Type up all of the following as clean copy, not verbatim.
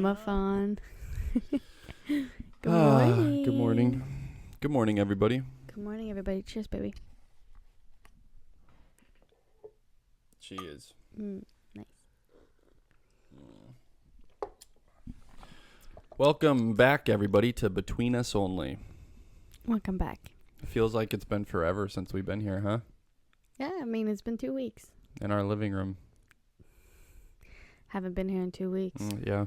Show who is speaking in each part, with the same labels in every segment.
Speaker 1: gramophone. Good morning.
Speaker 2: Good morning. Good morning, everybody.
Speaker 1: Good morning, everybody. Cheers, baby.
Speaker 2: Cheers.
Speaker 1: Nice.
Speaker 2: Welcome back, everybody, to Between Us Only.
Speaker 1: Welcome back.
Speaker 2: It feels like it's been forever since we've been here, huh?
Speaker 1: Yeah, I mean, it's been 2 weeks.
Speaker 2: In our living room.
Speaker 1: Haven't been here in 2 weeks.
Speaker 2: Yeah.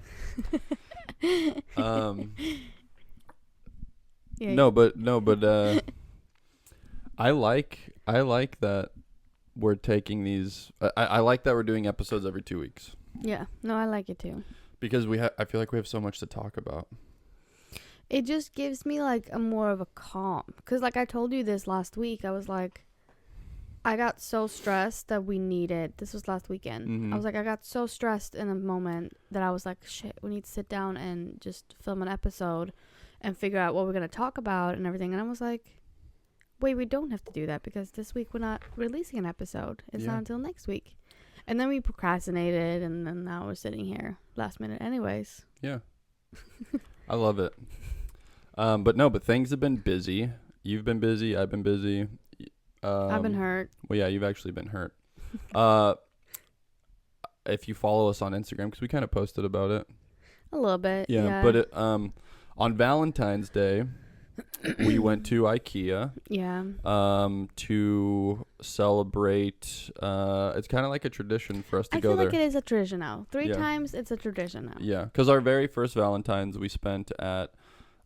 Speaker 1: Yeah.
Speaker 2: No, but I like that we're taking these. I like that we're doing episodes every 2 weeks.
Speaker 1: Yeah. No, I like it too.
Speaker 2: Because I feel like we have so much to talk about.
Speaker 1: It just gives me like a more of a calm. Because like I told you this last week, I was like, I got so stressed that we needed, this was last weekend.
Speaker 2: Mm-hmm.
Speaker 1: I was like, I got so stressed in a moment that I was like, shit, we need to sit down and just film an episode and figure out what we're going to talk about and everything. And I was like, wait, we don't have to do that because this week we're not releasing an episode. It's not until next week. And then we procrastinated, and then now we're sitting here last minute anyways.
Speaker 2: Yeah. I love it. But things have been busy. You've been busy. I've been busy.
Speaker 1: I've been hurt.
Speaker 2: Well, yeah, you've actually been hurt. If you follow us on Instagram, because we kind of posted about it.
Speaker 1: A little bit,
Speaker 2: yeah. But on Valentine's Day, we went to IKEA.
Speaker 1: Yeah.
Speaker 2: To celebrate. It's kind of like a tradition for us to go there.
Speaker 1: I feel like it is a tradition now. Three times, it's a tradition now.
Speaker 2: Yeah, because our very first Valentine's we spent at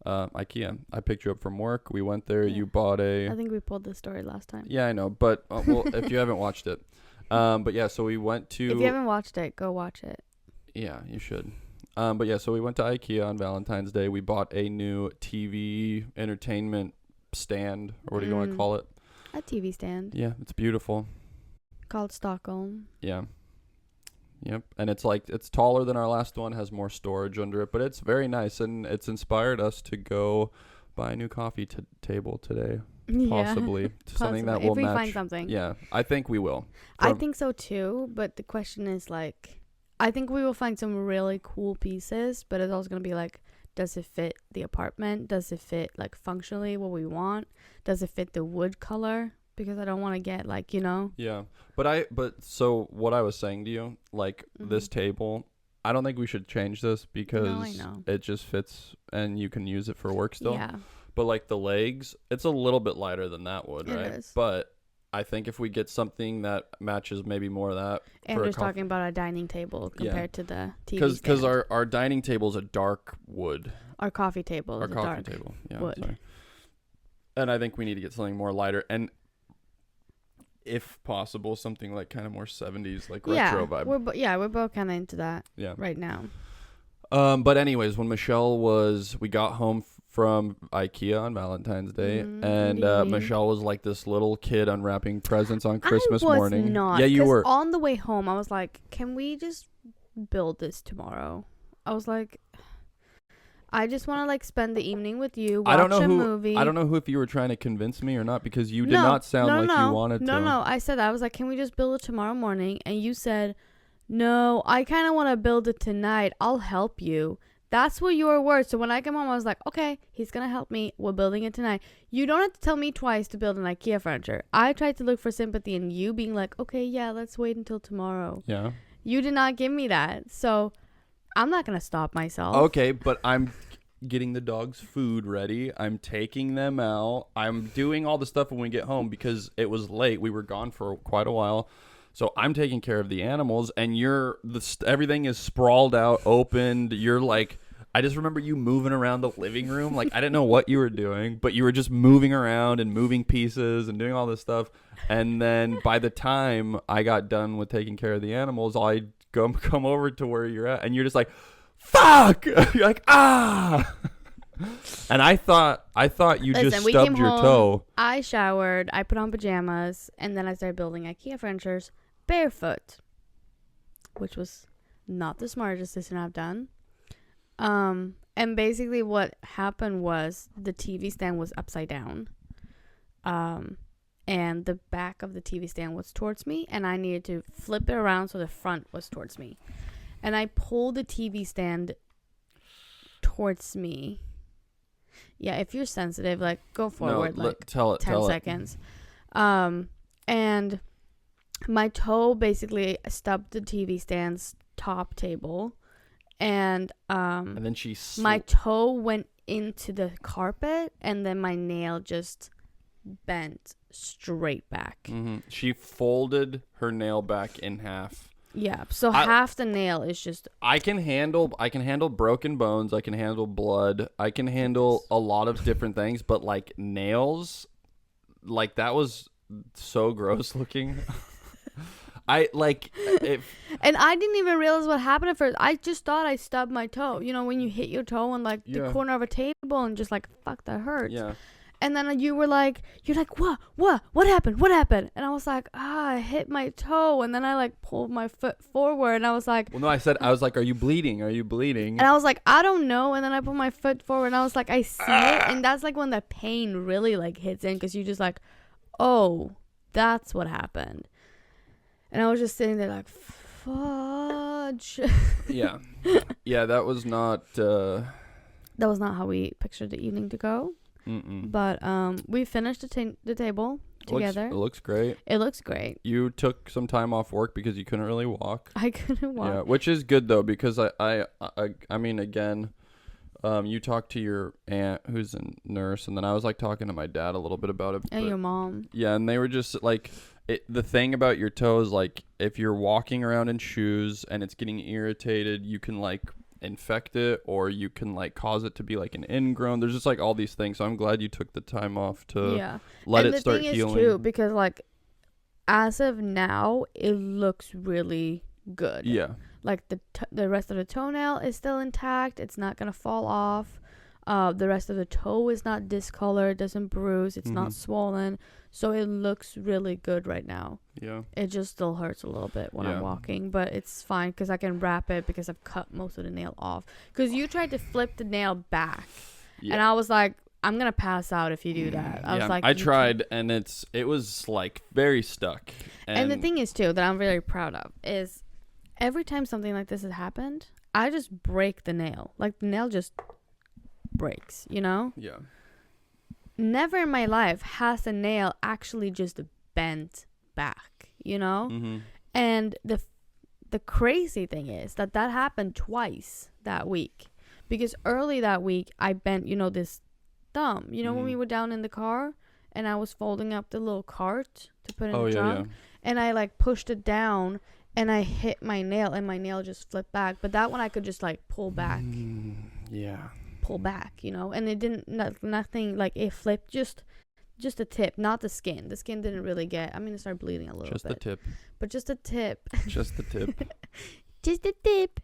Speaker 2: IKEA. I picked you up from work. We went there. Yeah. You bought a...
Speaker 1: I think we pulled this story last time.
Speaker 2: Yeah, I know. But, well, if you haven't watched it. But, yeah, so we went to...
Speaker 1: If you haven't watched it, go watch it.
Speaker 2: Yeah, you should. But, yeah, so we went to IKEA on Valentine's Day. We bought a new TV entertainment stand, or what do you want to call it?
Speaker 1: A TV stand.
Speaker 2: Yeah, it's beautiful.
Speaker 1: Called Stockholm.
Speaker 2: Yeah. Yep. And it's taller than our last one, has more storage under it, but it's very nice, and it's inspired us to go buy a new coffee table today. Possibly. Something that will
Speaker 1: if we
Speaker 2: match.
Speaker 1: Find something.
Speaker 2: Yeah, I think we will.
Speaker 1: I think so too, but the question is like, I think we will find some really cool pieces, but it's also going to be like, does it fit the apartment? Does it fit like functionally what we want? Does it fit the wood color? Because I don't want to get like,
Speaker 2: Yeah. But so what I was saying to you, like this table, I don't think we should change this because it just fits and you can use it for work still.
Speaker 1: Yeah.
Speaker 2: But like the legs, it's a little bit lighter than that wood, right?
Speaker 1: It is.
Speaker 2: But I think if we get something that matches maybe more of that.
Speaker 1: And we're talking about a dining table compared to the TV stand.
Speaker 2: Because our dining table is a dark wood.
Speaker 1: Our coffee table is a dark
Speaker 2: table. Yeah,
Speaker 1: wood.
Speaker 2: Sorry. And I think we need to get something more lighter. And if possible, something like kind of more 70s, like retro vibe.
Speaker 1: We're both kind of into that right now.
Speaker 2: But anyways, when we got home from IKEA on Valentine's Day, and Michelle was like this little kid unwrapping presents on Christmas morning.
Speaker 1: I was not.
Speaker 2: Yeah, you were.
Speaker 1: On the way home, I was like, can we just build this tomorrow? I was like... I just want to like spend the evening with you, watch a movie.
Speaker 2: I don't know if you were trying to convince me or not, because you did not sound like you wanted to.
Speaker 1: No, I said that. I was like, can we just build it tomorrow morning? And you said, no, I kind of want to build it tonight. I'll help you. That's what your words. So when I came home, I was like, okay, he's going to help me. We're building it tonight. You don't have to tell me twice to build an IKEA furniture. I tried to look for sympathy in you being like, okay, yeah, let's wait until tomorrow.
Speaker 2: Yeah. You
Speaker 1: did not give me that. So I'm not going to stop myself.
Speaker 2: Okay, but I'm getting the dogs food ready. I'm taking them out. I'm doing all the stuff when we get home because it was late. We were gone for quite a while. So I'm taking care of the animals, and everything is sprawled out, opened. You're like, I just remember you moving around the living room. Like, I didn't know what you were doing, but you were just moving around and moving pieces and doing all this stuff. And then by the time I got done with taking care of the animals, I come over to where you're at, and you're just like, fuck! You're like, ah! And I thought you just stubbed your toe.
Speaker 1: I showered, I put on pajamas, and then I started building IKEA furniture barefoot, which was not the smartest decision I've done. And basically what happened was the TV stand was upside down. And the back of the TV stand was towards me, and I needed to flip it around so the front was towards me. And I pulled the TV stand towards me. Yeah, if you're sensitive, like, go forward,
Speaker 2: No,
Speaker 1: like,
Speaker 2: tell
Speaker 1: 10 seconds. And my toe basically stubbed the TV stand's top table. And
Speaker 2: then she
Speaker 1: my toe went into the carpet, and then my nail just bent straight back.
Speaker 2: Mm-hmm. She folded her nail back in half.
Speaker 1: Yeah, so half the nail is just...
Speaker 2: I can handle broken bones. I can handle blood. I can handle a lot of different things. But, like, nails, like, that was so gross looking. And
Speaker 1: I didn't even realize what happened at first. I just thought I stubbed my toe. You know, when you hit your toe on, like, the corner of a table and just, like, fuck, that hurts.
Speaker 2: Yeah.
Speaker 1: And then you're like, what happened? And I was like, I hit my toe. And then I, like, pulled my foot forward. And I was like...
Speaker 2: Well, no, I was like, are you bleeding? And
Speaker 1: I was like, I don't know. And then I put my foot forward. And I was like, I see it. And that's, like, when the pain really, like, hits in. Because you're just like, oh, that's what happened. And I was just sitting there like, fudge.
Speaker 2: Yeah. Yeah, that was not...
Speaker 1: That was not how we pictured the evening to go.
Speaker 2: Mm-mm.
Speaker 1: But we finished the table together.
Speaker 2: It looks great.
Speaker 1: It looks great.
Speaker 2: You took some time off work because you couldn't really walk.
Speaker 1: I couldn't walk.
Speaker 2: Yeah, which is good though, because I mean, again, you talked to your aunt who's a nurse, and then I was like talking to my dad a little bit about it.
Speaker 1: And your mom.
Speaker 2: Yeah, and they were just like, the thing about your toes, like if you're walking around in shoes and it's getting irritated, you can like infect it, or you can like cause it to be like an ingrown. There's just like all these things. So I'm glad you took the time off to let it start healing. And the thing is too,
Speaker 1: because like as of now, it looks really good.
Speaker 2: Yeah.
Speaker 1: Like the rest of the toenail is still intact. It's not gonna fall off. The rest of the toe is not discolored, doesn't bruise, it's not swollen. So it looks really good right now.
Speaker 2: Yeah.
Speaker 1: It just still hurts a little bit when I'm walking, but it's fine because I can wrap it because I've cut most of the nail off. Because you tried to flip the nail back. Yeah. And I was like, I'm going to pass out if you do that. I was like,
Speaker 2: I tried, and it was like very stuck.
Speaker 1: And the thing is too, that I'm very proud of, is every time something like this has happened, I just break the nail. Like the nail just breaks, you know?
Speaker 2: Yeah.
Speaker 1: Never in my life has the nail actually just bent back, you know?
Speaker 2: Mm-hmm.
Speaker 1: And the crazy thing is that happened twice that week. Because early that week, I bent, this thumb. You know, when we were down in the car and I was folding up the little cart to put in the trunk? Yeah. And I, like, pushed it down and I hit my nail and my nail just flipped back. But that one I could just, like, pull back.
Speaker 2: Yeah.
Speaker 1: Pull back, and it didn't nothing, like it flipped, just the tip, not the skin. The skin didn't really get, it started bleeding a little
Speaker 2: just
Speaker 1: bit,
Speaker 2: the tip,
Speaker 1: but just the tip.
Speaker 2: Just the tip.
Speaker 1: Just the tip.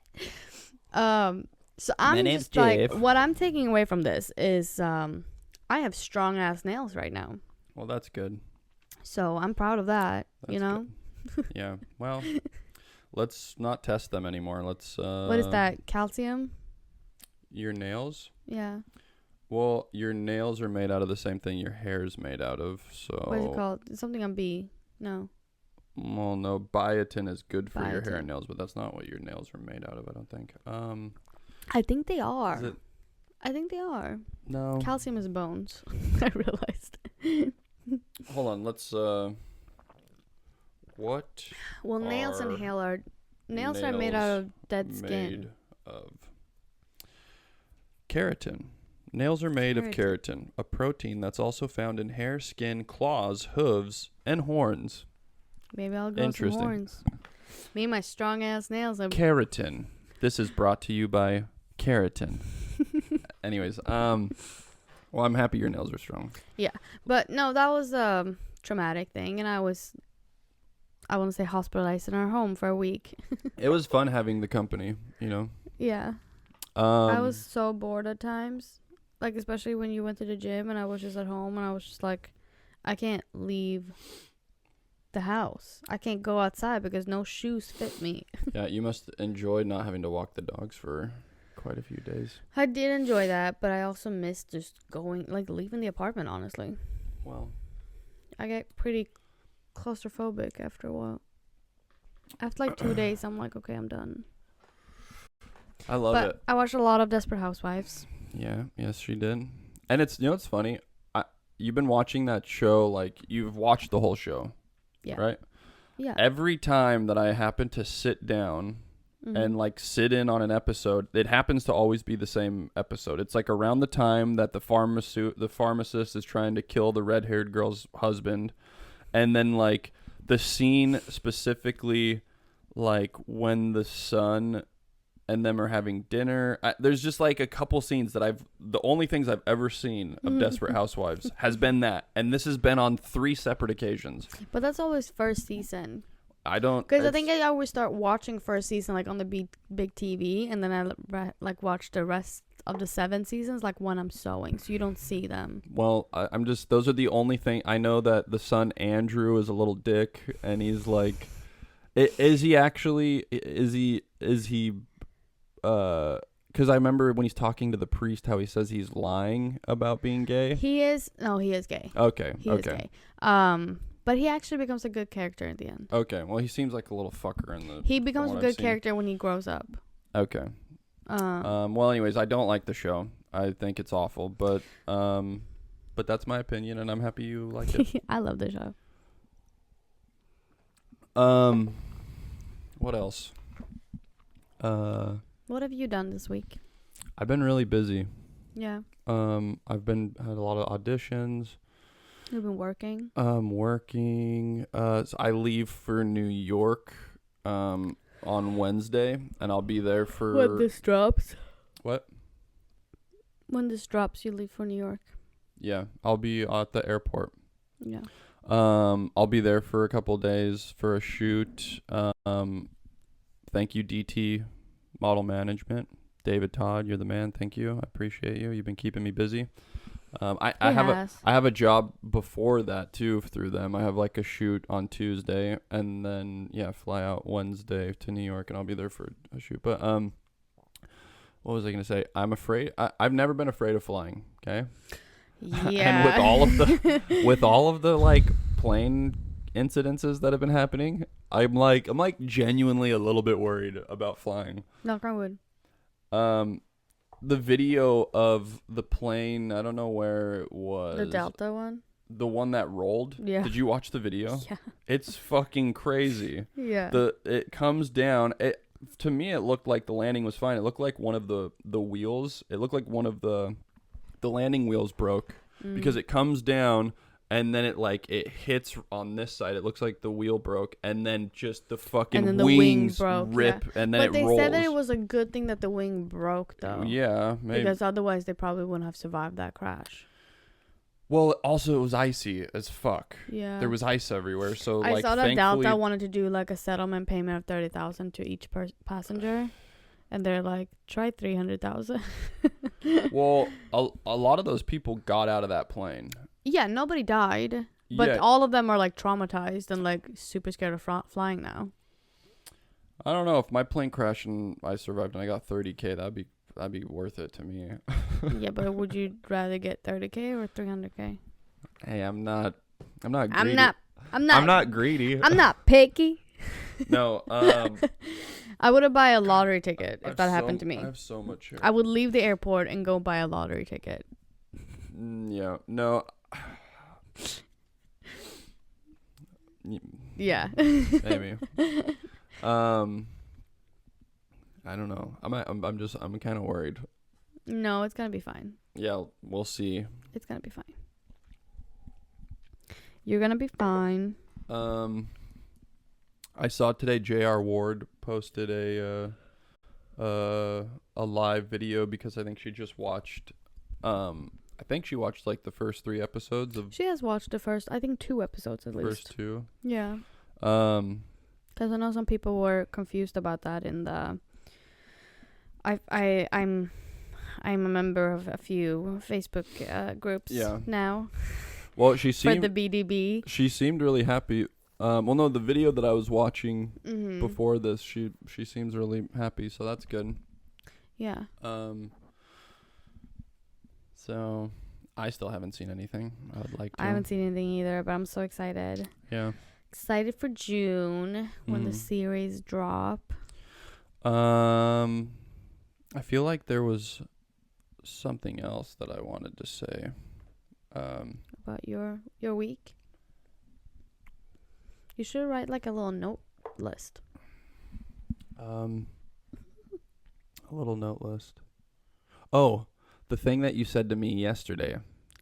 Speaker 1: So I'm just like, what I'm taking away from this is I have strong ass nails right now.
Speaker 2: Well, that's good.
Speaker 1: So I'm proud of that.
Speaker 2: That's good. Yeah, well, let's not test them anymore. Let's
Speaker 1: what is that, calcium?
Speaker 2: Your nails?
Speaker 1: Yeah.
Speaker 2: Well, your nails are made out of the same thing your hair's made out of, so...
Speaker 1: What is it called? Something on B. No.
Speaker 2: Well, no, biotin is good for your hair and nails, but that's not what your nails are made out of, I don't think.
Speaker 1: I think they are.
Speaker 2: Is it?
Speaker 1: I think they are.
Speaker 2: No.
Speaker 1: Calcium is bones. I realized.
Speaker 2: Hold on, let's, what?
Speaker 1: Well, nails and hair are... Nails are made out of dead skin.
Speaker 2: Made of... Keratin. Nails are made of keratin, a protein that's also found in hair, skin, claws, hooves, and horns.
Speaker 1: Maybe I'll grow some horns. Me and my strong ass nails.
Speaker 2: Keratin. This is brought to you by Keratin. Anyways, well, I'm happy your nails are strong.
Speaker 1: Yeah, but no, that was a traumatic thing, and I want to say hospitalized in our home for a week.
Speaker 2: It was fun having the company,
Speaker 1: Yeah. I was so bored at times, like especially when you went to the gym and I was just at home and I was just like, I can't leave the house. I can't go outside because no shoes fit me.
Speaker 2: Yeah, you must enjoy not having to walk the dogs for quite a few days.
Speaker 1: I did enjoy that, but I also missed just leaving the apartment, honestly.
Speaker 2: Well,
Speaker 1: I get pretty claustrophobic after a while. After like 2 days, I'm like, okay, I'm done.
Speaker 2: I love
Speaker 1: But
Speaker 2: it.
Speaker 1: I watched a lot of Desperate Housewives.
Speaker 2: Yeah. Yes, she did. And it's it's funny. You've been watching that show, like you've watched the whole show.
Speaker 1: Yeah.
Speaker 2: Right.
Speaker 1: Yeah.
Speaker 2: Every time that I happen to sit down and like sit in on an episode, it happens to always be the same episode. It's like around the time that the pharmacist is trying to kill the red-haired girl's husband, and then like the scene specifically, like when the son and them are having dinner. There's just like a couple scenes that the only things I've ever seen of Desperate Housewives has been that, and this has been on 3 separate occasions.
Speaker 1: But that's always first season.
Speaker 2: I don't,
Speaker 1: because I think I always start watching first season like on the big TV, and then I like watch the rest of the 7 seasons like when I'm sewing, so you don't see them.
Speaker 2: Well, I'm just, those are the only thing I know. That the son Andrew is a little dick, and he's like, is he because I remember when he's talking to the priest how he says he's lying about being gay.
Speaker 1: He is gay.
Speaker 2: Okay.
Speaker 1: He is gay. But he actually becomes a good character at the end.
Speaker 2: Okay. Well, he seems like a little fucker in the.
Speaker 1: He becomes a good character when he grows up.
Speaker 2: Okay. Well, anyways, I don't like the show. I think it's awful, but that's my opinion, and I'm happy you like it.
Speaker 1: I love the show.
Speaker 2: What else?
Speaker 1: What have you done this week?
Speaker 2: I've been really busy.
Speaker 1: Yeah.
Speaker 2: I've had a lot of auditions.
Speaker 1: You've been working?
Speaker 2: Working. So I leave for New York on Wednesday, and I'll be there for...
Speaker 1: When this drops?
Speaker 2: What?
Speaker 1: When this drops, you leave for New York?
Speaker 2: Yeah, I'll be at the airport.
Speaker 1: Yeah.
Speaker 2: I'll be there for a couple of days for a shoot. Thank you, DT Model Management. David Todd, you're the man. Thank you. I appreciate you. You've been keeping me busy. I have a job before that too through them. I have like a shoot on Tuesday, and then fly out Wednesday to New York, and I'll be there for a shoot. But what was I gonna say? I'm afraid. I've never been afraid of flying. Okay.
Speaker 1: Yeah.
Speaker 2: And with all of the like plane incidences that have been happening, I'm like genuinely a little bit worried about flying.
Speaker 1: Knock on wood.
Speaker 2: The video of the plane, I don't know where it was.
Speaker 1: The Delta one?
Speaker 2: The one that rolled? Yeah. Did you watch the video?
Speaker 1: Yeah.
Speaker 2: It's fucking crazy.
Speaker 1: Yeah.
Speaker 2: It comes down. To me, it looked like the landing was fine. It looked like one of the wheels. It looked like one of the landing wheels broke because it comes down. And then it hits on this side. It looks like the wheel broke, and then just the fucking wings
Speaker 1: broke,
Speaker 2: rip, and then
Speaker 1: but
Speaker 2: it rolls.
Speaker 1: But they said that it was a good thing that the wing broke, though.
Speaker 2: Yeah, maybe.
Speaker 1: Because otherwise they probably wouldn't have survived that crash.
Speaker 2: Well, also it was icy as fuck.
Speaker 1: Yeah.
Speaker 2: There was ice everywhere, so
Speaker 1: I saw that Delta wanted to do like a settlement payment of $30,000 to each passenger, and they're like, try $300,000.
Speaker 2: Well, a lot of those people got out of that plane.
Speaker 1: Yeah, nobody died, but all of them are like traumatized and like super scared of flying now.
Speaker 2: I don't know, if my plane crashed and I survived and I got $30K, that'd be worth it to me.
Speaker 1: Yeah, but would you rather get $30K or $300K?
Speaker 2: Hey, I'm not greedy.
Speaker 1: I'm not
Speaker 2: greedy.
Speaker 1: I'm not picky.
Speaker 2: No,
Speaker 1: I would buy a lottery ticket if that happened to me.
Speaker 2: I have so much here.
Speaker 1: I would leave the airport and go buy a lottery ticket.
Speaker 2: Yeah, no.
Speaker 1: Yeah.
Speaker 2: Maybe. I don't know. I'm kind of worried.
Speaker 1: No, it's gonna be fine.
Speaker 2: Yeah, we'll see.
Speaker 1: It's gonna be fine. You're gonna be fine.
Speaker 2: I saw today J.R. Ward posted a live video because I think she just watched like the first 3 episodes of.
Speaker 1: She has watched the first, I think 2 episodes at least.
Speaker 2: First 2.
Speaker 1: Yeah. Because I know some people were confused about that in the. I'm a member of a few Facebook groups now.
Speaker 2: Well, she seemed
Speaker 1: for the BDB.
Speaker 2: She seemed really happy. Well, no, the video that I was watching before this, she seems really happy, so that's good.
Speaker 1: Yeah.
Speaker 2: So I still haven't seen anything. I would like to.
Speaker 1: I haven't seen anything either, but I'm so excited.
Speaker 2: Yeah.
Speaker 1: Excited for June when the series drop.
Speaker 2: I feel like there was something else that I wanted to say.
Speaker 1: About your week? You should write like a little note list.
Speaker 2: A little note list. Oh, the thing that you said to me yesterday.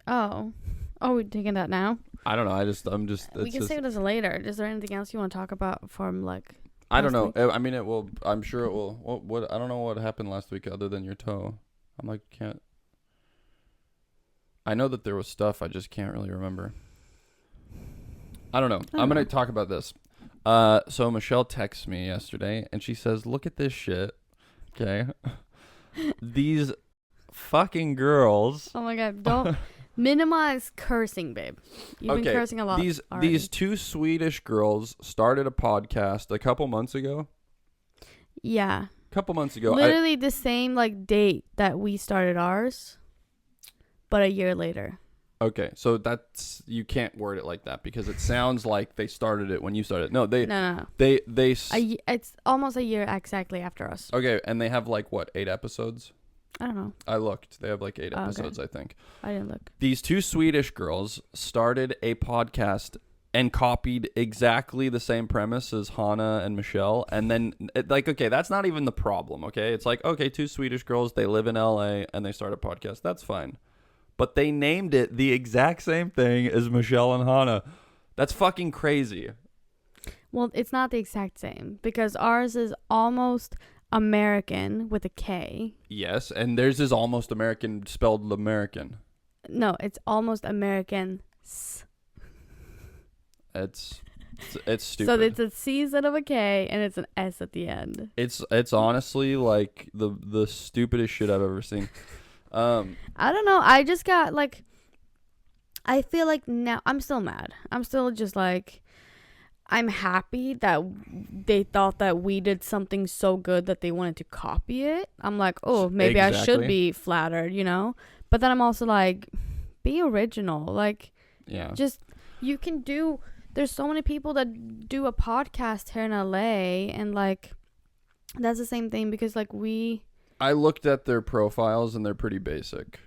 Speaker 1: Oh, we're taking that now?
Speaker 2: I don't know. I'm just.
Speaker 1: We can save this later. Is there anything else you want to talk about from like?
Speaker 2: I don't know.
Speaker 1: week?
Speaker 2: I mean, it will. I'm sure it will. What? I don't know what happened last week other than your toe. I'm like, can't. I know that there was stuff. I just can't really remember. I don't know. I'm gonna talk about this. So Michelle texts me yesterday, and she says, "Look at this shit." Okay. These fucking girls.
Speaker 1: Oh my god! Don't minimize cursing, babe. You've been cursing a lot.
Speaker 2: These two Swedish girls started a podcast a couple months ago.
Speaker 1: Yeah.
Speaker 2: Couple months ago.
Speaker 1: Literally the same like date that we started ours, but a year later.
Speaker 2: Okay, so that's, you can't word it like that because it sounds like they started it when you started. No,
Speaker 1: No. It's almost a year exactly after us.
Speaker 2: Okay, and they have like what, 8 episodes?
Speaker 1: I don't know.
Speaker 2: I looked. They have like 8 episodes, okay. I think.
Speaker 1: I didn't look.
Speaker 2: These two Swedish girls started a podcast and copied exactly the same premise as Hanna and Michelle. And then, okay, that's not even the problem, okay? It's like, okay, two Swedish girls, they live in LA, and they start a podcast. That's fine. But they named it the exact same thing as Michelle and Hanna. That's fucking crazy.
Speaker 1: Well, it's not the exact same because ours is Almost American with a K.
Speaker 2: Yes, and theirs is Almost American spelled American.
Speaker 1: No, it's Almost American.
Speaker 2: It's stupid.
Speaker 1: So it's a C instead of a K, and it's an S at the end.
Speaker 2: It's honestly like the stupidest shit I've ever seen.
Speaker 1: I don't know. I just got like, I feel like now I'm still mad. I'm still just like, I'm happy that they thought that we did something so good that they wanted to copy it. I'm like, oh, maybe exactly. I should be flattered, you know? But then I'm also like, be original. Like,
Speaker 2: yeah,
Speaker 1: just, you can do, there's so many people that do a podcast here in LA, and like, that's the same thing because like
Speaker 2: I looked at their profiles and they're pretty basic.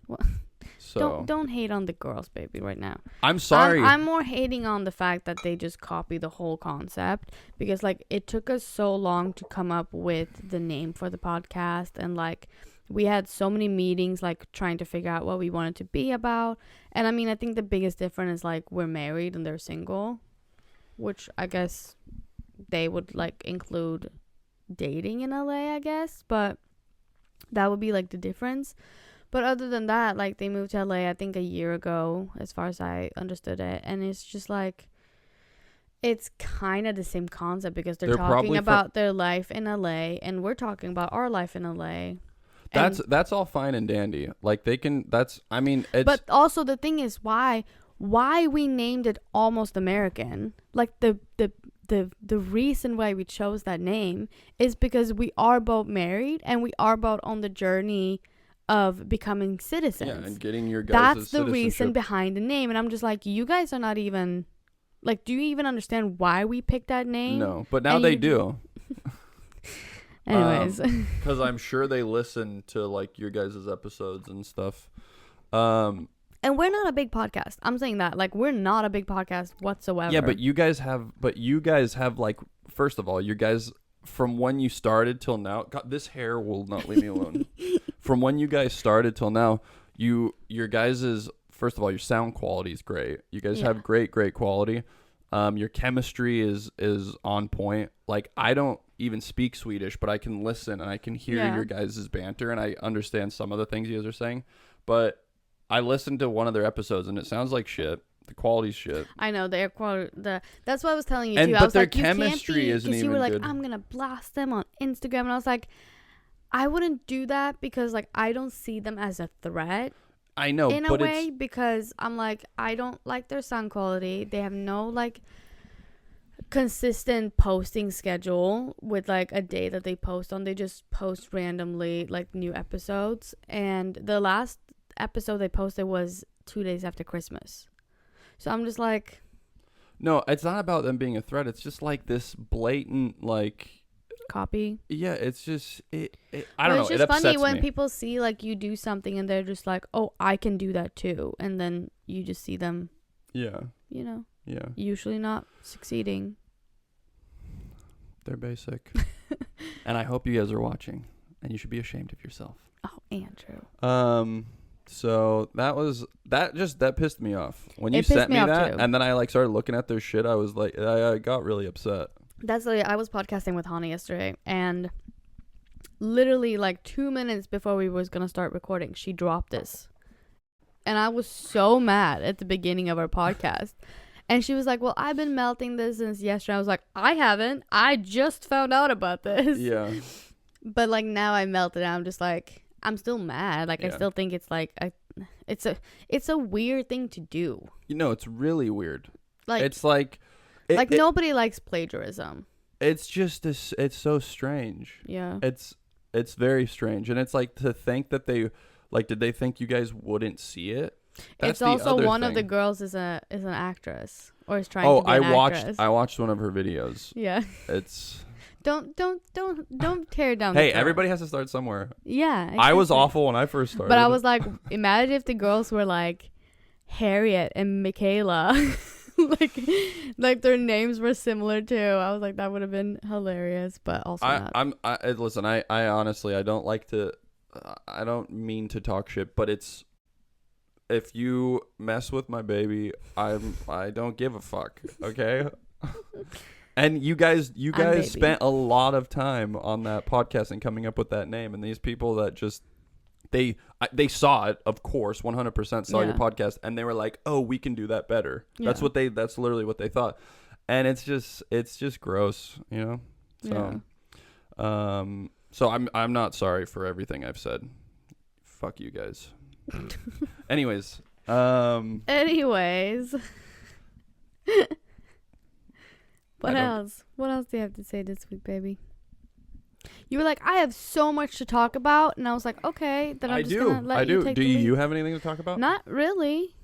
Speaker 1: Well,
Speaker 2: so
Speaker 1: don't hate on the girls, baby, right now.
Speaker 2: I'm sorry.
Speaker 1: I'm more hating on the fact that they just copy the whole concept because like it took us so long to come up with the name for the podcast, and like we had so many meetings like trying to figure out what we wanted to be about. And I mean, I think the biggest difference is like we're married and they're single, which I guess they would like include dating in LA, I guess, but that would be like the difference. But other than that, like they moved to LA I think a year ago as far as I understood it, and it's just like it's kind of the same concept because they're talking about their life in LA and we're talking about our life in LA.
Speaker 2: That's all fine and dandy. Like they can, I mean it's,
Speaker 1: but also the thing is why we named it Almost American, like the reason why we chose that name is because we are both married and we are both on the journey of becoming citizens.
Speaker 2: Yeah, and getting your guys'
Speaker 1: That's the reason behind the name. And I'm just like, you guys are not even, like, do you even understand why we picked that name?
Speaker 2: No, but now they do.
Speaker 1: Anyways.
Speaker 2: Because I'm sure they listen to, like, your guys' episodes and stuff.
Speaker 1: And we're not a big podcast. I'm saying that. Like, we're not a big podcast whatsoever.
Speaker 2: Yeah, but you guys have, like, first of all, you guys, from when you started till now, God, this hair will not leave me alone. From when you guys started till now, your guys' first of all, your sound quality is great. You guys have great quality. Your chemistry is on point. Like, I don't even speak Swedish, but I can listen and I can hear your guys' banter and I understand some of the things you guys are saying. But I listened to one of their episodes and it sounds like shit. The quality's shit.
Speaker 1: I know their quality. That's what I was telling you too.
Speaker 2: But
Speaker 1: I was
Speaker 2: their
Speaker 1: like,
Speaker 2: chemistry isn't even good.
Speaker 1: You were like, I'm gonna blast them on Instagram, and I was like, I wouldn't do that because like I don't see them as a threat.
Speaker 2: I know,
Speaker 1: in a way, because I'm like, I don't like their sound quality. They have no like consistent posting schedule with like a day that they post on. They just post randomly like new episodes, and the last episode they posted was 2 days after Christmas. So I'm just like,
Speaker 2: no, it's not about them being a threat. It's just like this blatant, like,
Speaker 1: copy.
Speaker 2: Yeah, it's just I don't know.
Speaker 1: It's
Speaker 2: It
Speaker 1: just funny
Speaker 2: upsets
Speaker 1: when
Speaker 2: me.
Speaker 1: people see like you do something and they're just like, oh, I can do that too, and then you just see them,
Speaker 2: Yeah. Yeah.
Speaker 1: usually not succeeding.
Speaker 2: They're basic. And I hope you guys are watching, and you should be ashamed of yourself.
Speaker 1: Oh, Andrew.
Speaker 2: So that pissed me off when you
Speaker 1: It pissed
Speaker 2: sent
Speaker 1: me
Speaker 2: me
Speaker 1: off
Speaker 2: that,
Speaker 1: too.
Speaker 2: and then I like started looking at their shit. I was like, I got really upset.
Speaker 1: That's literally, I was podcasting with Hanna yesterday, and literally like 2 minutes before we was gonna start recording, she dropped this, and I was so mad at the beginning of our podcast. And she was like, well, I've been melting this since yesterday. I was like, I haven't. I just found out about this.
Speaker 2: Yeah.
Speaker 1: But like now I melted. I'm just like, I'm still mad. Like,
Speaker 2: Yeah.
Speaker 1: I still think it's like it's a weird thing to do.
Speaker 2: It's really weird.
Speaker 1: Like,
Speaker 2: It's like
Speaker 1: nobody likes plagiarism.
Speaker 2: It's just this. It's so strange.
Speaker 1: Yeah.
Speaker 2: It's very strange, and it's like to think that they like. Did they think you guys wouldn't see it? That's
Speaker 1: It's
Speaker 2: the
Speaker 1: also
Speaker 2: other
Speaker 1: one of the
Speaker 2: thing.
Speaker 1: girls is an actress or is trying to be an actress.
Speaker 2: I watched one of her videos.
Speaker 1: Yeah.
Speaker 2: It's
Speaker 1: Don't tear down.
Speaker 2: hey,
Speaker 1: the girl.
Speaker 2: everybody has to start somewhere.
Speaker 1: Yeah.
Speaker 2: I was
Speaker 1: exactly.
Speaker 2: awful when I first started.
Speaker 1: But I was like, imagine if the girls were like Harriet and Michaela, like their names were similar too. I was like, that would have been hilarious, but also not.
Speaker 2: Listen. I honestly, I don't like to. I don't mean to talk shit, but it's. If you mess with my baby, I don't give a fuck. Okay. And you guys spent a lot of time on that podcast and coming up with that name. And these people that just they saw it, of course, 100% saw your podcast, and they were like, "Oh, we can do that better."
Speaker 1: Yeah.
Speaker 2: That's literally what they thought, and it's just gross, So, so I'm not sorry for everything I've said. Fuck you guys. Anyways.
Speaker 1: What else? What else do you have to say this week, baby? You were like, I have so much to talk about, and I was like, okay, then I'm just gonna let you take
Speaker 2: Do
Speaker 1: the lead.
Speaker 2: you have anything to talk about?
Speaker 1: Not really.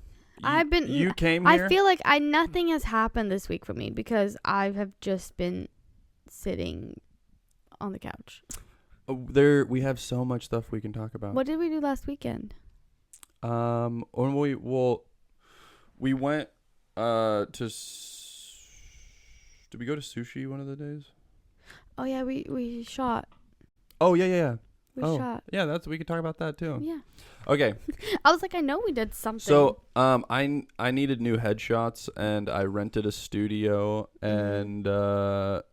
Speaker 2: You came here.
Speaker 1: I feel like nothing has happened this week for me because I have just been sitting on the couch.
Speaker 2: We have so much stuff we can talk about.
Speaker 1: What did we do last weekend?
Speaker 2: We went to. Did we go to sushi one of the days?
Speaker 1: Oh yeah, we shot.
Speaker 2: Oh yeah.
Speaker 1: We shot.
Speaker 2: Yeah, we could talk about that too.
Speaker 1: Yeah.
Speaker 2: Okay.
Speaker 1: I was like, I know we did something.
Speaker 2: So I needed new headshots, and I rented a studio, and that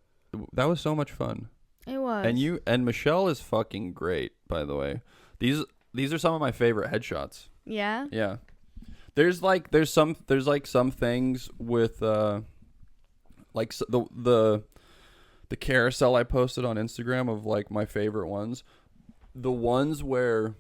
Speaker 2: was so much fun.
Speaker 1: It was.
Speaker 2: And Michelle is fucking great, by the way. These are some of my favorite headshots.
Speaker 1: Yeah.
Speaker 2: Yeah. There's some things with like the carousel I posted on Instagram of like my favorite ones. The ones where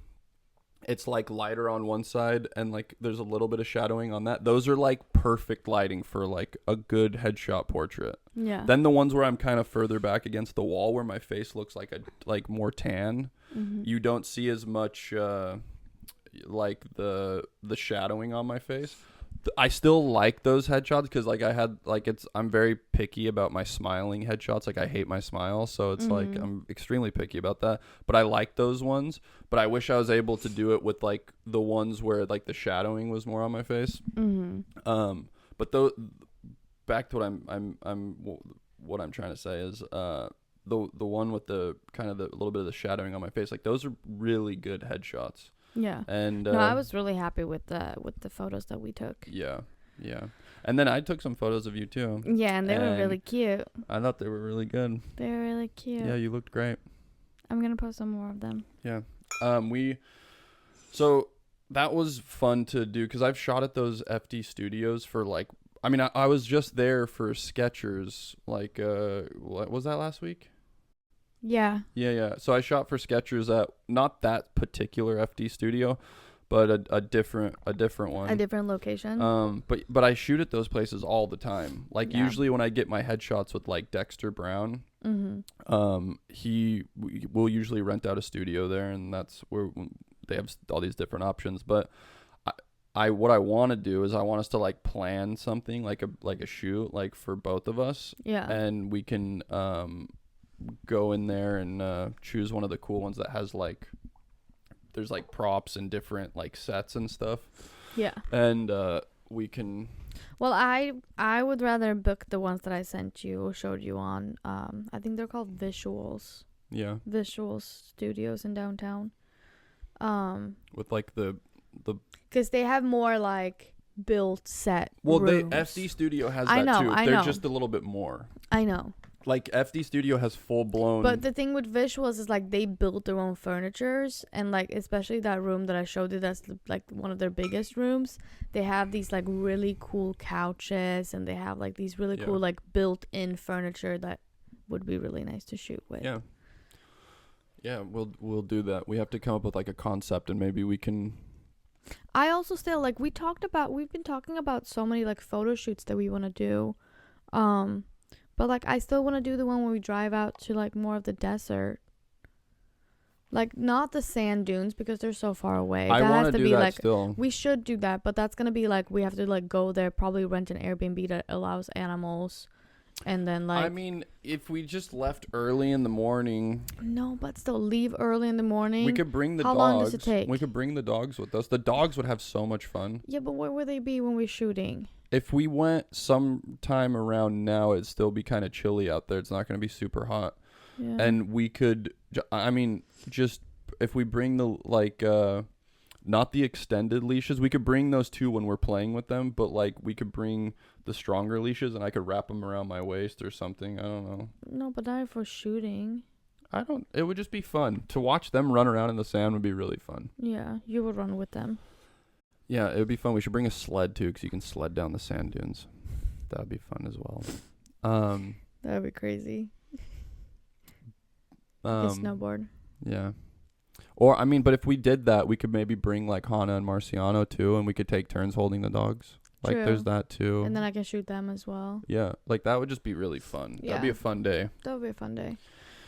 Speaker 2: it's like lighter on one side and like there's a little bit of shadowing on that. Those are like perfect lighting for like a good headshot portrait.
Speaker 1: Yeah.
Speaker 2: Then the ones where I'm kind of further back against the wall where my face looks like more tan.
Speaker 1: Mm-hmm.
Speaker 2: You don't see as much like the shadowing on my face. I still like those headshots because like I'm very picky about my smiling headshots. Like I hate my smile, so it's like I'm extremely picky about that. But I like those ones. But I wish I was able to do it with like the ones where like the shadowing was more on my face.
Speaker 1: Mm-hmm.
Speaker 2: But back to what I'm trying to say is the one with the kind of the little bit of the shadowing on my face. Like those are really good headshots.
Speaker 1: Yeah.
Speaker 2: And
Speaker 1: no, I was really happy with the photos that we took.
Speaker 2: Yeah. And then I took some photos of you too.
Speaker 1: Yeah, and they were really cute.
Speaker 2: I thought they were really good.
Speaker 1: They were really cute.
Speaker 2: Yeah, you looked great.
Speaker 1: I'm gonna post some more of them.
Speaker 2: Yeah. So that was fun to do because I've shot at those FD studios for like. I mean, I was just there for Skechers. Like, what was that last week?
Speaker 1: Yeah.
Speaker 2: Yeah. So I shot for Skechers at not that particular FD studio, but a different one.
Speaker 1: A different location.
Speaker 2: But I shoot at those places all the time. Like usually when I get my headshots with like Dexter Brown, we'll usually rent out a studio there, and that's where they have all these different options. But what I want to do is I want us to like plan something like a shoot like for both of us.
Speaker 1: Yeah.
Speaker 2: And we can go in there and choose one of the cool ones that has like, there's like props and different like sets and stuff.
Speaker 1: Yeah.
Speaker 2: And we can.
Speaker 1: Well, I would rather book the ones that I sent you or showed you on. I think they're called Visuals.
Speaker 2: Yeah.
Speaker 1: Visual Studios in downtown.
Speaker 2: With like the.
Speaker 1: Because they have more like built set.
Speaker 2: Well,
Speaker 1: rooms.
Speaker 2: FD Studio has that too. They're just a little bit more.
Speaker 1: I know.
Speaker 2: Like FD Studio has full blown.
Speaker 1: But the thing with Visuals is like they built their own furnitures, and like especially that room that I showed you, that's like one of their biggest rooms. They have these like really cool couches, and they have like these really cool like built-in furniture that would be really nice to shoot with.
Speaker 2: Yeah. Yeah, we'll do that. We have to come up with like a concept, and maybe we can.
Speaker 1: I also still like we've been talking about so many like photo shoots that we want to do. But, like, I still want to do the one where we drive out to, like, more of the desert. Like, not the sand dunes because they're so far away.
Speaker 2: I want to do that
Speaker 1: like,
Speaker 2: still.
Speaker 1: We should do that, but that's going to be, like, we have to, like, go there, probably rent an Airbnb that allows animals. And then, like...
Speaker 2: I mean, if we just left early in the morning...
Speaker 1: No, but still, leave early in the morning.
Speaker 2: We could bring the dogs.
Speaker 1: How long does it take?
Speaker 2: We could bring the dogs with us. The dogs would have so much fun.
Speaker 1: Yeah, but where would they be when we're shooting?
Speaker 2: If we went sometime around now, it'd still be kind of chilly out there. It's not going to be super hot.
Speaker 1: Yeah.
Speaker 2: And we could, I mean, just if we bring the, like, not the extended leashes, we could bring those too when we're playing with them. But, like, we could bring the stronger leashes and I could wrap them around my waist or something. I don't know.
Speaker 1: No, but not for shooting.
Speaker 2: It would just be fun. To watch them run around in the sand would be really fun.
Speaker 1: Yeah, you would run with them.
Speaker 2: Yeah, it would be fun. We should bring a sled, too, because you can sled down the sand dunes. That would be fun as well.
Speaker 1: That would be crazy. Like a snowboard.
Speaker 2: Yeah. Or, I mean, but if we did that, we could maybe bring, like, Hanna and Marciano, too, and we could take turns holding the dogs. Like, there's that, too.
Speaker 1: And then I can shoot them as well.
Speaker 2: Yeah. Like, that would just be really fun.
Speaker 1: Yeah.
Speaker 2: That'd be a fun day.
Speaker 1: That would be a fun day.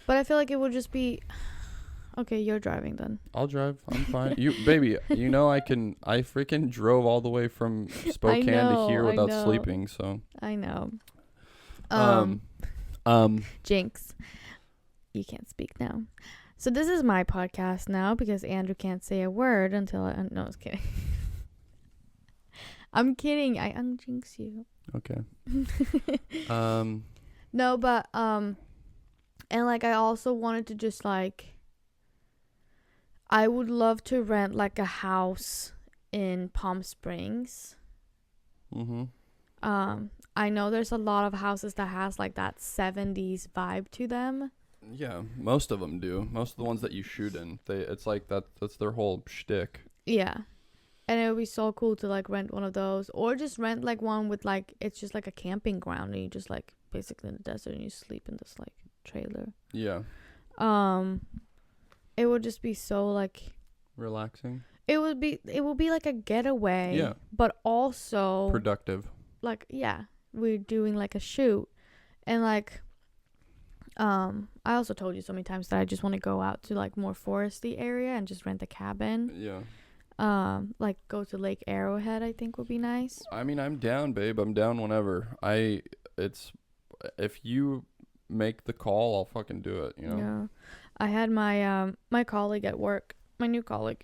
Speaker 1: But I feel like it would just be... Okay, you're driving then.
Speaker 2: I'll drive. I'm fine. Baby, you know I freaking drove all the way from Spokane to here without sleeping, so.
Speaker 1: I know. Jinx. You can't speak now. So this is my podcast now because Andrew can't say a word until no, I was kidding. I'm kidding. I unjinx you.
Speaker 2: Okay.
Speaker 1: No, but and like I also wanted to just like I would love to rent like a house in Palm Springs. I know there's a lot of houses that has like that 70s vibe to them.
Speaker 2: Yeah, most of them do. Most of the ones that you shoot in, it's like that's their whole shtick.
Speaker 1: Yeah. And it would be so cool to like rent one of those or just rent like one with like it's just like a camping ground and you just like basically in the desert and you sleep in this like trailer.
Speaker 2: Yeah.
Speaker 1: It would just be so like
Speaker 2: relaxing.
Speaker 1: It would be like a getaway.
Speaker 2: Yeah.
Speaker 1: But also
Speaker 2: productive.
Speaker 1: Like yeah, we're doing like a shoot and like I also told you so many times that I just want to go out to like more foresty area and just rent a cabin.
Speaker 2: Yeah.
Speaker 1: Like go to Lake Arrowhead I think would be nice.
Speaker 2: I mean, I'm down, babe. I'm down whenever. If you make the call, I'll fucking do it, you know.
Speaker 1: Yeah. I had my my colleague at work, my new colleague.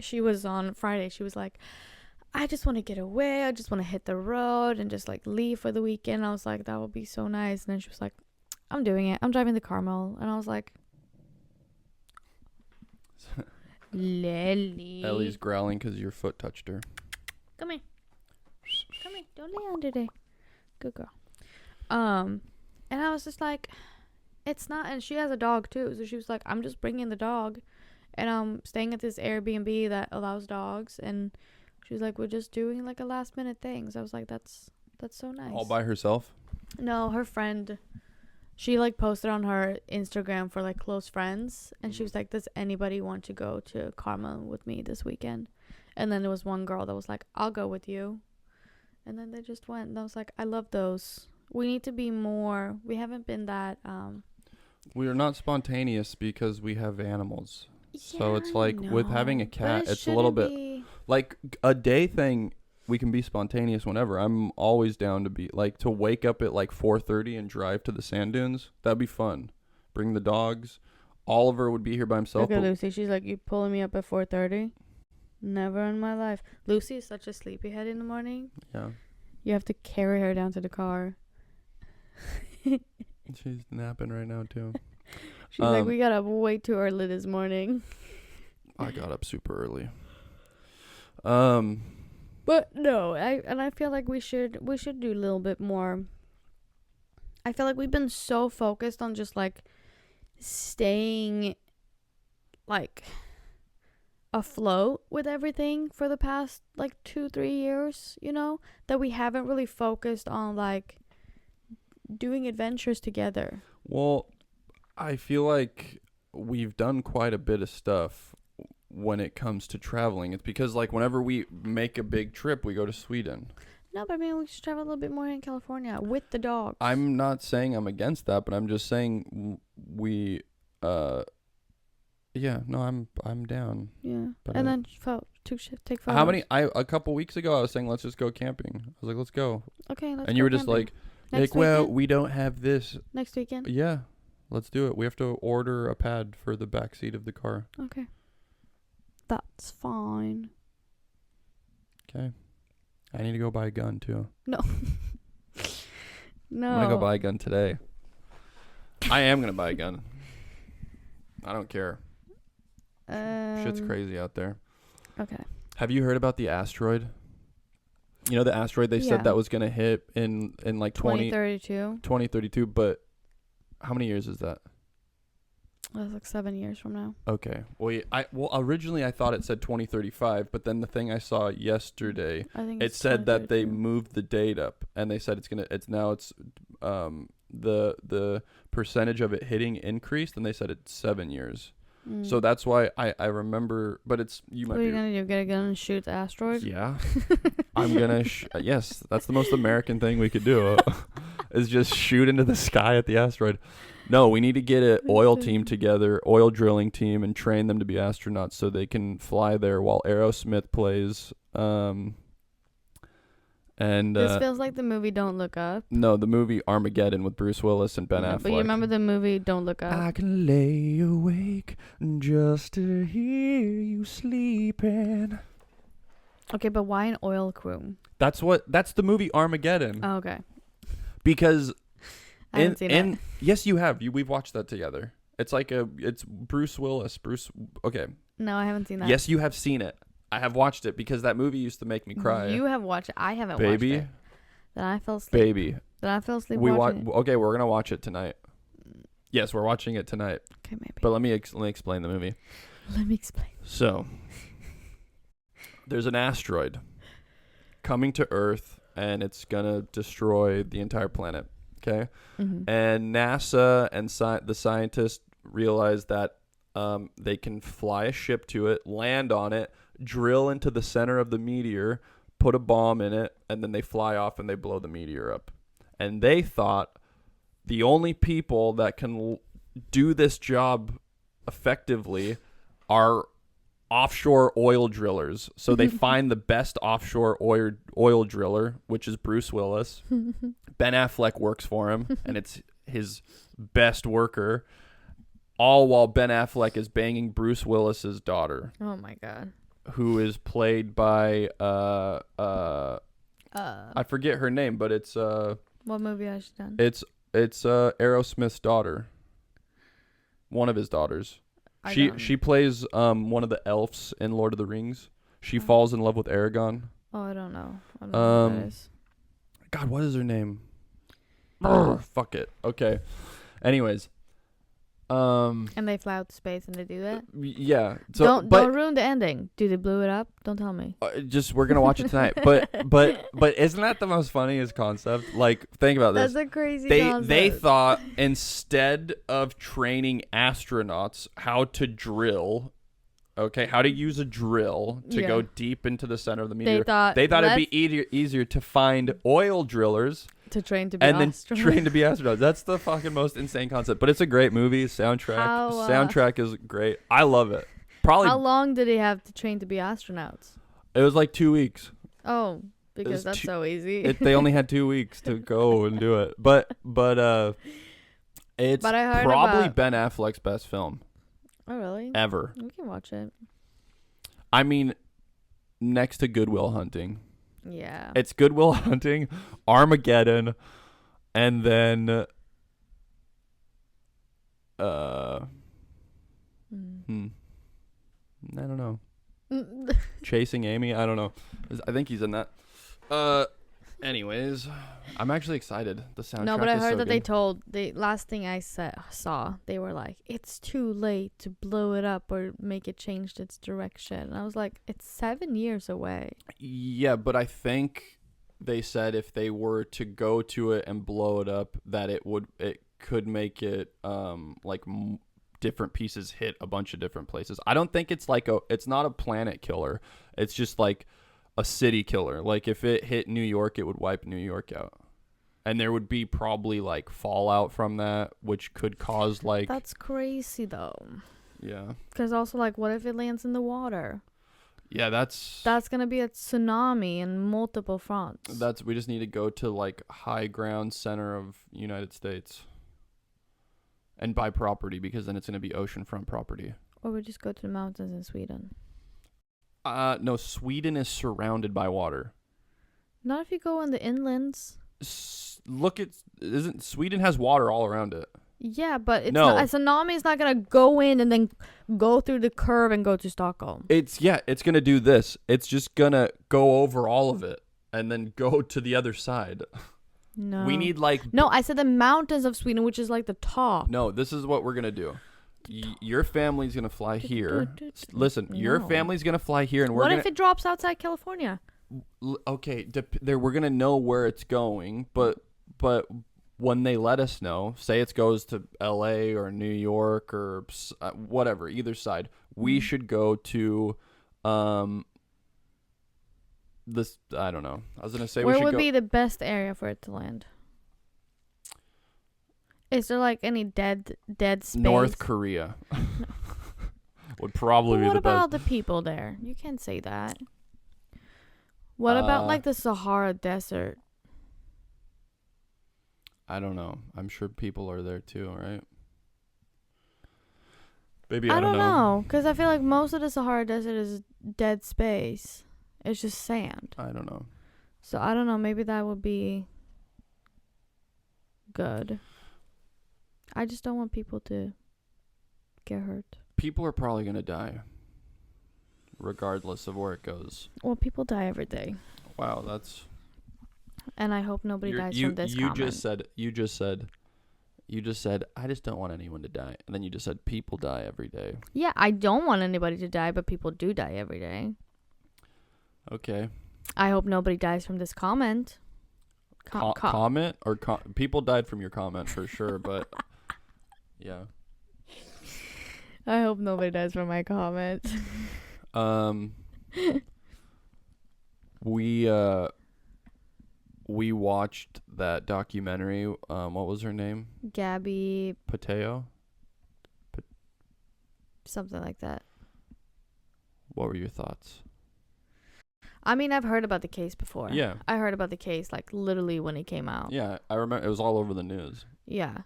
Speaker 1: She was on Friday. She was like, I just want to get away. I just want to hit the road and just like leave for the weekend. I was like, that would be so nice. And then she was like, I'm doing it. I'm driving the Carmel. And I was like, Lily.
Speaker 2: Ellie's growling because your foot touched her.
Speaker 1: Come here. Come here. Don't lay under there. Good girl. And I was just like, it's not. And she has a dog too. So she was like, I'm just bringing the dog. And I'm staying at this Airbnb that allows dogs. And she was like, we're just doing like a last minute thing. So I was like, that's so nice.
Speaker 2: All by herself?
Speaker 1: No, her friend. She like posted on her Instagram for like close friends and she was like, does anybody want to go to Carmel with me this weekend? And then there was one girl that was like, I'll go with you. And then they just went and I was like, I love those. We need to be more. We haven't been that
Speaker 2: we are not spontaneous because we have animals.
Speaker 1: Yeah,
Speaker 2: so it's like with having a cat, it's a little bit like a day thing. We can be spontaneous whenever. I'm always down to be like to wake up at like 4:30 and drive to the sand dunes. That'd be fun bring the dogs. Oliver would be here by himself.
Speaker 1: Look at Lucy. She's like, you pulling me up at 4:30? Never in my life. Lucy is such a sleepyhead in the morning.
Speaker 2: Yeah.
Speaker 1: You have to carry her down to the car.
Speaker 2: She's napping right now too.
Speaker 1: She's like, we got up way too early this morning.
Speaker 2: I got up super early.
Speaker 1: But no, I feel like we should do a little bit more. I feel like we've been so focused on just like staying like afloat with everything for the past like 2-3 years, you know, that we haven't really focused on like doing adventures together.
Speaker 2: Well, I feel like we've done quite a bit of stuff when it comes to traveling. It's because like whenever we make a big trip, we go to Sweden.
Speaker 1: No, but I mean, we should travel a little bit more in California with the dogs.
Speaker 2: I'm not saying I'm against that, but I'm just saying we yeah, no, I'm down.
Speaker 1: Yeah.
Speaker 2: But
Speaker 1: and then take photos.
Speaker 2: how many a couple weeks ago I was saying let's just go camping. I was like, let's go.
Speaker 1: Okay, let's
Speaker 2: and
Speaker 1: go
Speaker 2: you were just
Speaker 1: camping.
Speaker 2: like well, we don't have this.
Speaker 1: Next weekend?
Speaker 2: Yeah. Let's do it. We have to order a pad for the back seat of the car.
Speaker 1: Okay. That's fine.
Speaker 2: Okay. I need to go buy a gun too.
Speaker 1: No. No.
Speaker 2: I'm gonna go buy a gun today. I am gonna buy a gun. I don't care. Shit's crazy out there.
Speaker 1: Okay.
Speaker 2: Have you heard about the asteroid? You know the asteroid they said that was gonna hit in like 2032, but how many years is that?
Speaker 1: That's like 7 years from now.
Speaker 2: Okay. Well, originally I thought it said 2035, but then the thing I saw yesterday, it said that they moved the date up, and they said the percentage of it hitting increased, and they said it's 7 years. So that's why I remember, but it's you might.
Speaker 1: What are you gonna do? Get a gun and shoot the asteroid?
Speaker 2: Yeah. I'm gonna. Yes, that's the most American thing we could do. Is just shoot into the sky at the asteroid. No, we need to get an oil team together, oil drilling team, and train them to be astronauts so they can fly there while Aerosmith plays. This
Speaker 1: feels like the movie Don't Look Up.
Speaker 2: No, the movie Armageddon with Bruce Willis and Ben Affleck.
Speaker 1: But you remember the movie Don't Look Up?
Speaker 2: I can lay awake just to hear you sleeping.
Speaker 1: Okay, but why an oil crew?
Speaker 2: That's the movie Armageddon.
Speaker 1: Oh, okay.
Speaker 2: Because
Speaker 1: I haven't seen it.
Speaker 2: Yes, you have. We've watched that together. It's like it's Bruce Willis. Okay.
Speaker 1: No, I haven't seen that.
Speaker 2: Yes, you have seen it. I have watched it because that movie used to make me cry.
Speaker 1: You have watched it. I haven't
Speaker 2: watched
Speaker 1: it. Then I fell asleep.
Speaker 2: Baby.
Speaker 1: Then I fell asleep watching it.
Speaker 2: Okay, we're going to watch it tonight. Yes, we're watching it tonight.
Speaker 1: Okay, maybe.
Speaker 2: But let me explain the movie.
Speaker 1: Let me explain.
Speaker 2: So, there's an asteroid coming to Earth, and it's going to destroy the entire planet. Okay?
Speaker 1: Mm-hmm.
Speaker 2: And NASA and the scientists realize that they can fly a ship to it, land on it, drill into the center of the meteor, put a bomb in it, and then they fly off and they blow the meteor up. And they thought the only people that can do this job effectively are offshore oil drillers. So they find the best offshore oil driller, which is Bruce Willis. Ben Affleck works for him, and it's his best worker. All while Ben Affleck is banging Bruce Willis's daughter.
Speaker 1: Oh my god.
Speaker 2: Who is played by I forget her name, but it's
Speaker 1: what movie has she done?
Speaker 2: It's Aerosmith's daughter. One of his daughters. She plays one of the elves in Lord of the Rings. She falls in love with Aragorn.
Speaker 1: Oh, I don't know. I don't know who that is.
Speaker 2: God, what is her name? Fuck it. Okay. Anyways.
Speaker 1: And they fly out to space and they do that?
Speaker 2: Yeah. So
Speaker 1: don't ruin the ending. Do they blew it up? Don't tell me.
Speaker 2: We're gonna watch it tonight. But isn't that the most funniest concept? Like, think about this.
Speaker 1: That's a crazy concept.
Speaker 2: They thought instead of training astronauts how to drill, how to use a drill to go deep into the center of the meteor, they thought it'd be easier to find oil drillers.
Speaker 1: To train to be astronauts.
Speaker 2: Then train to be astronauts. That's the fucking most insane concept. But it's a great movie. Soundtrack is great. I love it. Probably.
Speaker 1: How long did they have to train to be astronauts?
Speaker 2: It was like 2 weeks.
Speaker 1: Oh, because that's so easy.
Speaker 2: They only had 2 weeks to go and do it. But It's
Speaker 1: But I heard
Speaker 2: probably
Speaker 1: about...
Speaker 2: Ben Affleck's best film
Speaker 1: Oh, really?
Speaker 2: ever.
Speaker 1: We can watch it.
Speaker 2: I mean, next to Good Will Hunting.
Speaker 1: Yeah.
Speaker 2: It's Good Will Hunting, Armageddon, and then I don't know. Chasing Amy, I don't know. I think he's in that. Anyways, I'm actually excited. The soundtrack
Speaker 1: No, but I
Speaker 2: is
Speaker 1: heard
Speaker 2: so
Speaker 1: that
Speaker 2: good.
Speaker 1: they told the last thing I saw, they were like, it's too late to blow it up or make it change its direction. And I was like, it's 7 years away.
Speaker 2: Yeah, but I think they said if they were to go to it and blow it up, that it could make it different pieces hit a bunch of different places. I don't think it's not a planet killer. It's just like a city killer. Like if it hit New York, it would wipe New York out. And there would be probably like fallout from that, which could cause like...
Speaker 1: That's crazy though.
Speaker 2: Yeah.
Speaker 1: Because also like, what if it lands in the water?
Speaker 2: Yeah, that's
Speaker 1: going to be a tsunami in multiple fronts.
Speaker 2: we just need to go to like high ground center of United States and buy property, because then it's going to be oceanfront property.
Speaker 1: Or we just go to the mountains in Sweden.
Speaker 2: No, Sweden is surrounded by water.
Speaker 1: Not if you go in the inlands.
Speaker 2: Sweden has water all around it.
Speaker 1: Yeah, but it's
Speaker 2: No.
Speaker 1: not, a tsunami is not going to go in and then go through the curve and go to Stockholm.
Speaker 2: It's going to do this. It's just going to go over all of it and then go to the other side.
Speaker 1: No.
Speaker 2: We need like...
Speaker 1: No, I said the mountains of Sweden, which is like the top.
Speaker 2: No, this is what we're going to do. Your family's going to fly here. Listen, your
Speaker 1: No.
Speaker 2: family's going to fly here, and we're
Speaker 1: What
Speaker 2: going
Speaker 1: if it drops outside California?
Speaker 2: Okay, we're going to know where it's going, but when they let us know, say it goes to LA or New York or whatever, either side, we should go to this, I don't know. I was going to say
Speaker 1: Where
Speaker 2: we should
Speaker 1: would
Speaker 2: go...
Speaker 1: be the best area for it to land? Is there like any dead space?
Speaker 2: North Korea. Would probably be
Speaker 1: What
Speaker 2: the
Speaker 1: about
Speaker 2: best.
Speaker 1: the people there? You can't say that. What about like the Sahara Desert?
Speaker 2: I don't know. I'm sure people are there too, right? Maybe
Speaker 1: I don't know, because I feel like most of the Sahara Desert is dead space. It's just sand.
Speaker 2: I don't know.
Speaker 1: So I don't know. Maybe that would be good. I just don't want people to get hurt.
Speaker 2: People are probably going to die, regardless of where it goes.
Speaker 1: Well, people die every day.
Speaker 2: Wow, that's...
Speaker 1: And I hope nobody dies from this comment.
Speaker 2: You just said, I just don't want anyone to die. And then you just said, people die every day.
Speaker 1: Yeah, I don't want anybody to die, but people do die every day.
Speaker 2: Okay.
Speaker 1: I hope nobody dies from this comment.
Speaker 2: Comment? Or people died from your comment for sure, but... Yeah.
Speaker 1: I hope nobody dies from my comment.
Speaker 2: We watched that documentary. What was her name?
Speaker 1: Gabby,
Speaker 2: Pateo?
Speaker 1: something like that.
Speaker 2: What were your thoughts?
Speaker 1: I mean, I've heard about the case before.
Speaker 2: Yeah.
Speaker 1: I heard about the case like literally when it came out.
Speaker 2: Yeah, I remember it was all over the news.
Speaker 1: Yeah.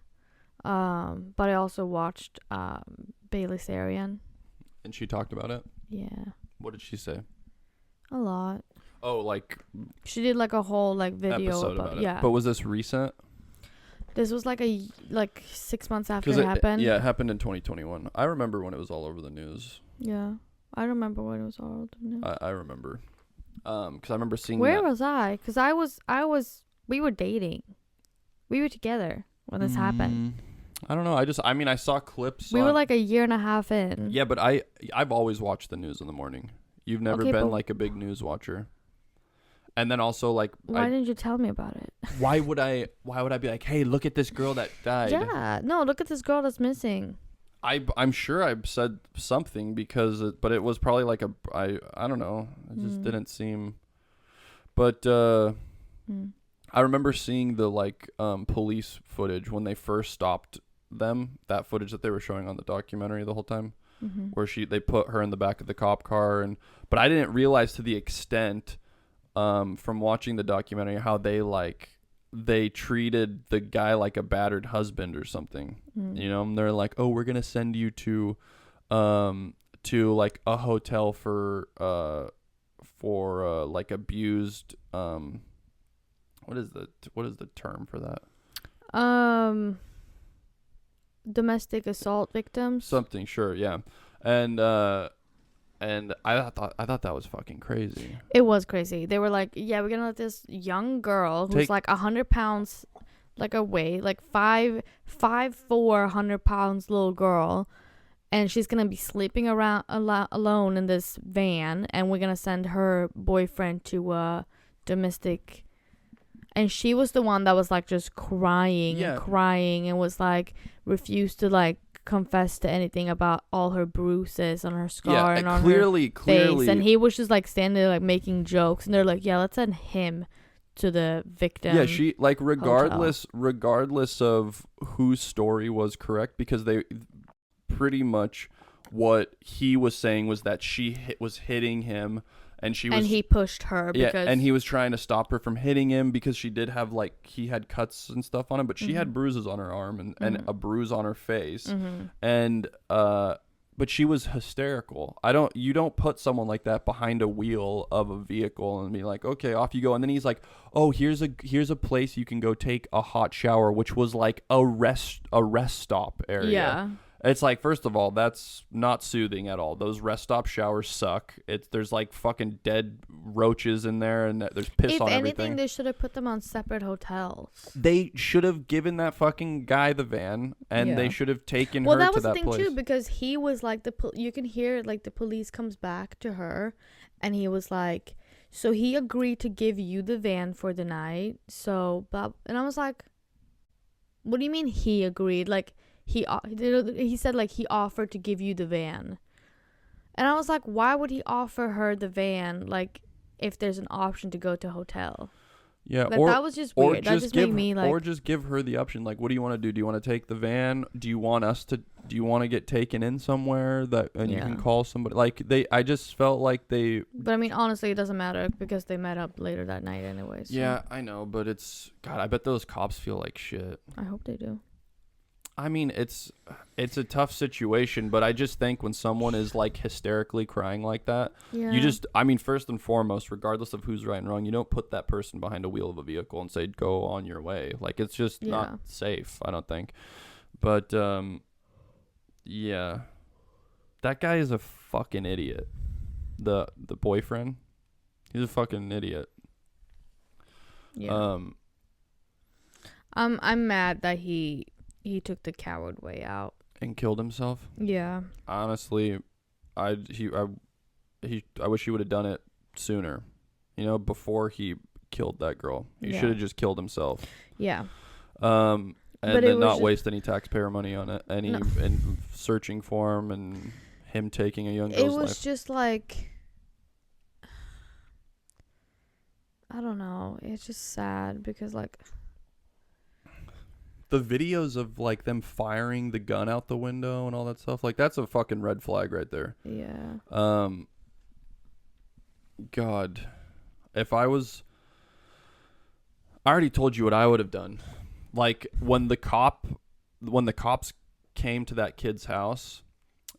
Speaker 1: But I also watched Bailey Sarian.
Speaker 2: And she talked about it?
Speaker 1: Yeah.
Speaker 2: What did she say?
Speaker 1: A lot.
Speaker 2: Oh, like
Speaker 1: She did like a whole like video
Speaker 2: episode about it.
Speaker 1: Yeah.
Speaker 2: But was this recent?
Speaker 1: This was like 6 months after it happened.
Speaker 2: Yeah, it happened in 2021. I remember when it was all over the news.
Speaker 1: Yeah. I remember when it was all over the news.
Speaker 2: I remember. Because I remember seeing
Speaker 1: Where was I? Because I was we were dating. We were together when this happened.
Speaker 2: I don't know. I saw clips.
Speaker 1: We were like a year and a half in.
Speaker 2: Yeah, but I've always watched the news in the morning. You've never been like a big news watcher. And then also like
Speaker 1: why didn't you tell me about it?
Speaker 2: Why would I be like, hey, look at this girl that died?
Speaker 1: Yeah. No, look at this girl that's missing.
Speaker 2: I'm sure I said something but it was probably like I don't know. It just didn't seem. But I remember seeing the like police footage when they first stopped them. That footage that they were showing on the documentary the whole time, where they put her in the back of the cop car, but I didn't realize to the extent from watching the documentary how they like they treated the guy like a battered husband or something. You know, and they're like, "Oh, we're gonna send you to like a hotel for like abused what is the term for that?
Speaker 1: Domestic assault victims.
Speaker 2: Something, sure, yeah. And I thought that was fucking crazy.
Speaker 1: It was crazy. They were like, yeah, we're gonna let this young girl who's like 100 pounds, like a weight, like 5'4", 100 pounds little girl, and she's gonna be sleeping around alone in this van, and we're gonna send her boyfriend to domestic. And she was the one that was like just crying and was like refused to like confess to anything about all her bruises on her scar and on her face. And he was just like standing there like making jokes, and they're like, yeah, let's send him to the victim.
Speaker 2: Yeah, she like regardless of whose story was correct, because they pretty much what he was saying was that she was hitting him. And he pushed her because
Speaker 1: and
Speaker 2: he was trying to stop her from hitting him because she did have like he had cuts and stuff on him, but she had bruises on her arm and a bruise on her face. And but she was hysterical. You don't put someone like that behind a wheel of a vehicle and be like, okay, off you go. And then he's like, oh, here's a place you can go take a hot shower, which was like a rest stop area.
Speaker 1: Yeah.
Speaker 2: It's like, first of all, that's not soothing at all. Those rest stop showers suck. There's like fucking dead roaches in there, and there's piss on everything.
Speaker 1: If anything, they should have put them on separate hotels.
Speaker 2: They should have given that fucking guy the van, and they should have taken her to that place.
Speaker 1: Well, that was the thing too, because he was like you can hear like the police comes back to her, and he was like, so he agreed to give you the van for the night. So, and I was like, what do you mean he agreed? Like. He said like he offered to give you the van, and I was like, why would he offer her the van like if there's an option to go to a hotel?
Speaker 2: Yeah,
Speaker 1: like, that was just weird. That just made me like,
Speaker 2: or just give her the option. Like, what do you want to do? Do you want to take the van? Do you want to get taken in somewhere and you can call somebody? Like I just felt like they.
Speaker 1: But I mean, honestly, it doesn't matter because they met up later that night anyways. So.
Speaker 2: Yeah, I know, but God, I bet those cops feel like shit.
Speaker 1: I hope they do.
Speaker 2: I mean, it's a tough situation, but I just think when someone is like hysterically crying like that, first and foremost, regardless of who's right and wrong, you don't put that person behind a wheel of a vehicle and say, go on your way. Like, it's just not safe, I don't think. But, yeah. That guy is a fucking idiot. The boyfriend, he's a fucking idiot.
Speaker 1: Yeah. I'm mad that he took the coward way out
Speaker 2: and killed himself.
Speaker 1: Yeah.
Speaker 2: Honestly, I wish he would have done it sooner. You know, before he killed that girl. He should have just killed himself.
Speaker 1: Yeah.
Speaker 2: And then not waste any taxpayer money on it. And searching for him and him taking a young girl's life.
Speaker 1: It was just like, I don't know. It's just sad because like.
Speaker 2: The videos of like them firing the gun out the window and all that stuff, like that's a fucking red flag right there.
Speaker 1: Yeah.
Speaker 2: God, I already told you what I would have done. Like when the cops came to that kid's house,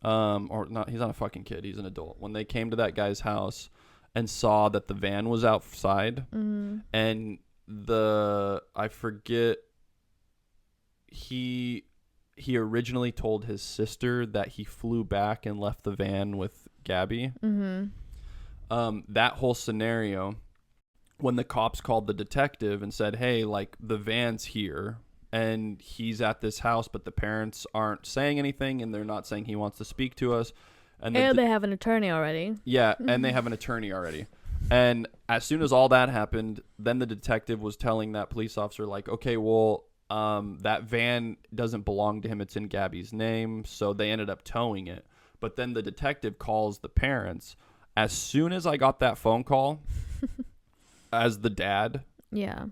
Speaker 2: or not, he's not a fucking kid, he's an adult. When they came to that guy's house and saw that the van was outside, and I forget. He originally told his sister that he flew back and left the van with Gabby. That whole scenario, when the cops called the detective and said, hey, like the van's here and he's at this house, but the parents aren't saying anything and they're not saying he wants to speak to us.
Speaker 1: And they have an attorney already.
Speaker 2: Yeah, and they have an attorney already. And as soon as all that happened, then the detective was telling that police officer, like, okay, well, that van doesn't belong to him. It's in Gabby's name. So they ended up towing it. But then the detective calls the parents. As soon as I got that phone call as the dad,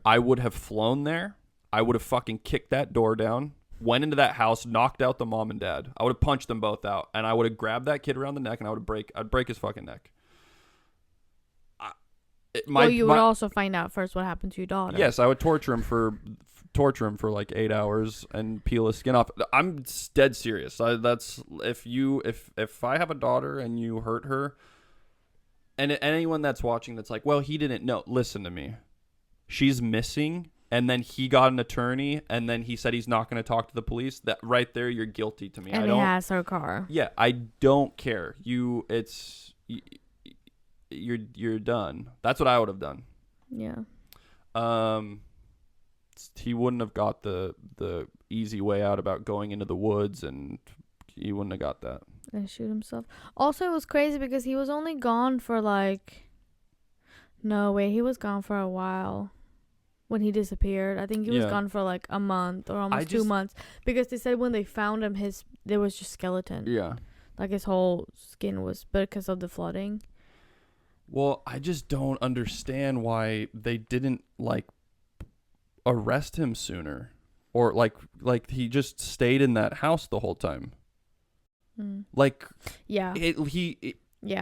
Speaker 2: I would have flown there. I would have fucking kicked that door down, went into that house, knocked out the mom and dad. I would have punched them both out, and I would have grabbed that kid around the neck, and I'd break his fucking neck.
Speaker 1: Well, you would also find out first what happened to your daughter.
Speaker 2: Yes, I would torture him for like 8 hours and peel his skin off. I'm dead serious. That's if I have a daughter and you hurt her, and anyone that's watching that's like, well, he didn't know. Listen to me. She's missing, and then he got an attorney, and then he said he's not going to talk to the police. That right there, you're guilty to me.
Speaker 1: And he has her car.
Speaker 2: Yeah, I don't care. You're done. That's what I would have done.
Speaker 1: Yeah.
Speaker 2: He wouldn't have got the easy way out about going into the woods, and he wouldn't have got that.
Speaker 1: And shoot himself. Also, it was crazy because he was only gone for he was gone for a while when he disappeared. I think he was gone for like a month or almost 2 months, because they said when they found him, there was just skeleton.
Speaker 2: Yeah.
Speaker 1: Like his whole skin was because of the flooding.
Speaker 2: Well, I just don't understand why they didn't arrest him sooner, or like he just stayed in that house the whole time.
Speaker 1: Yeah.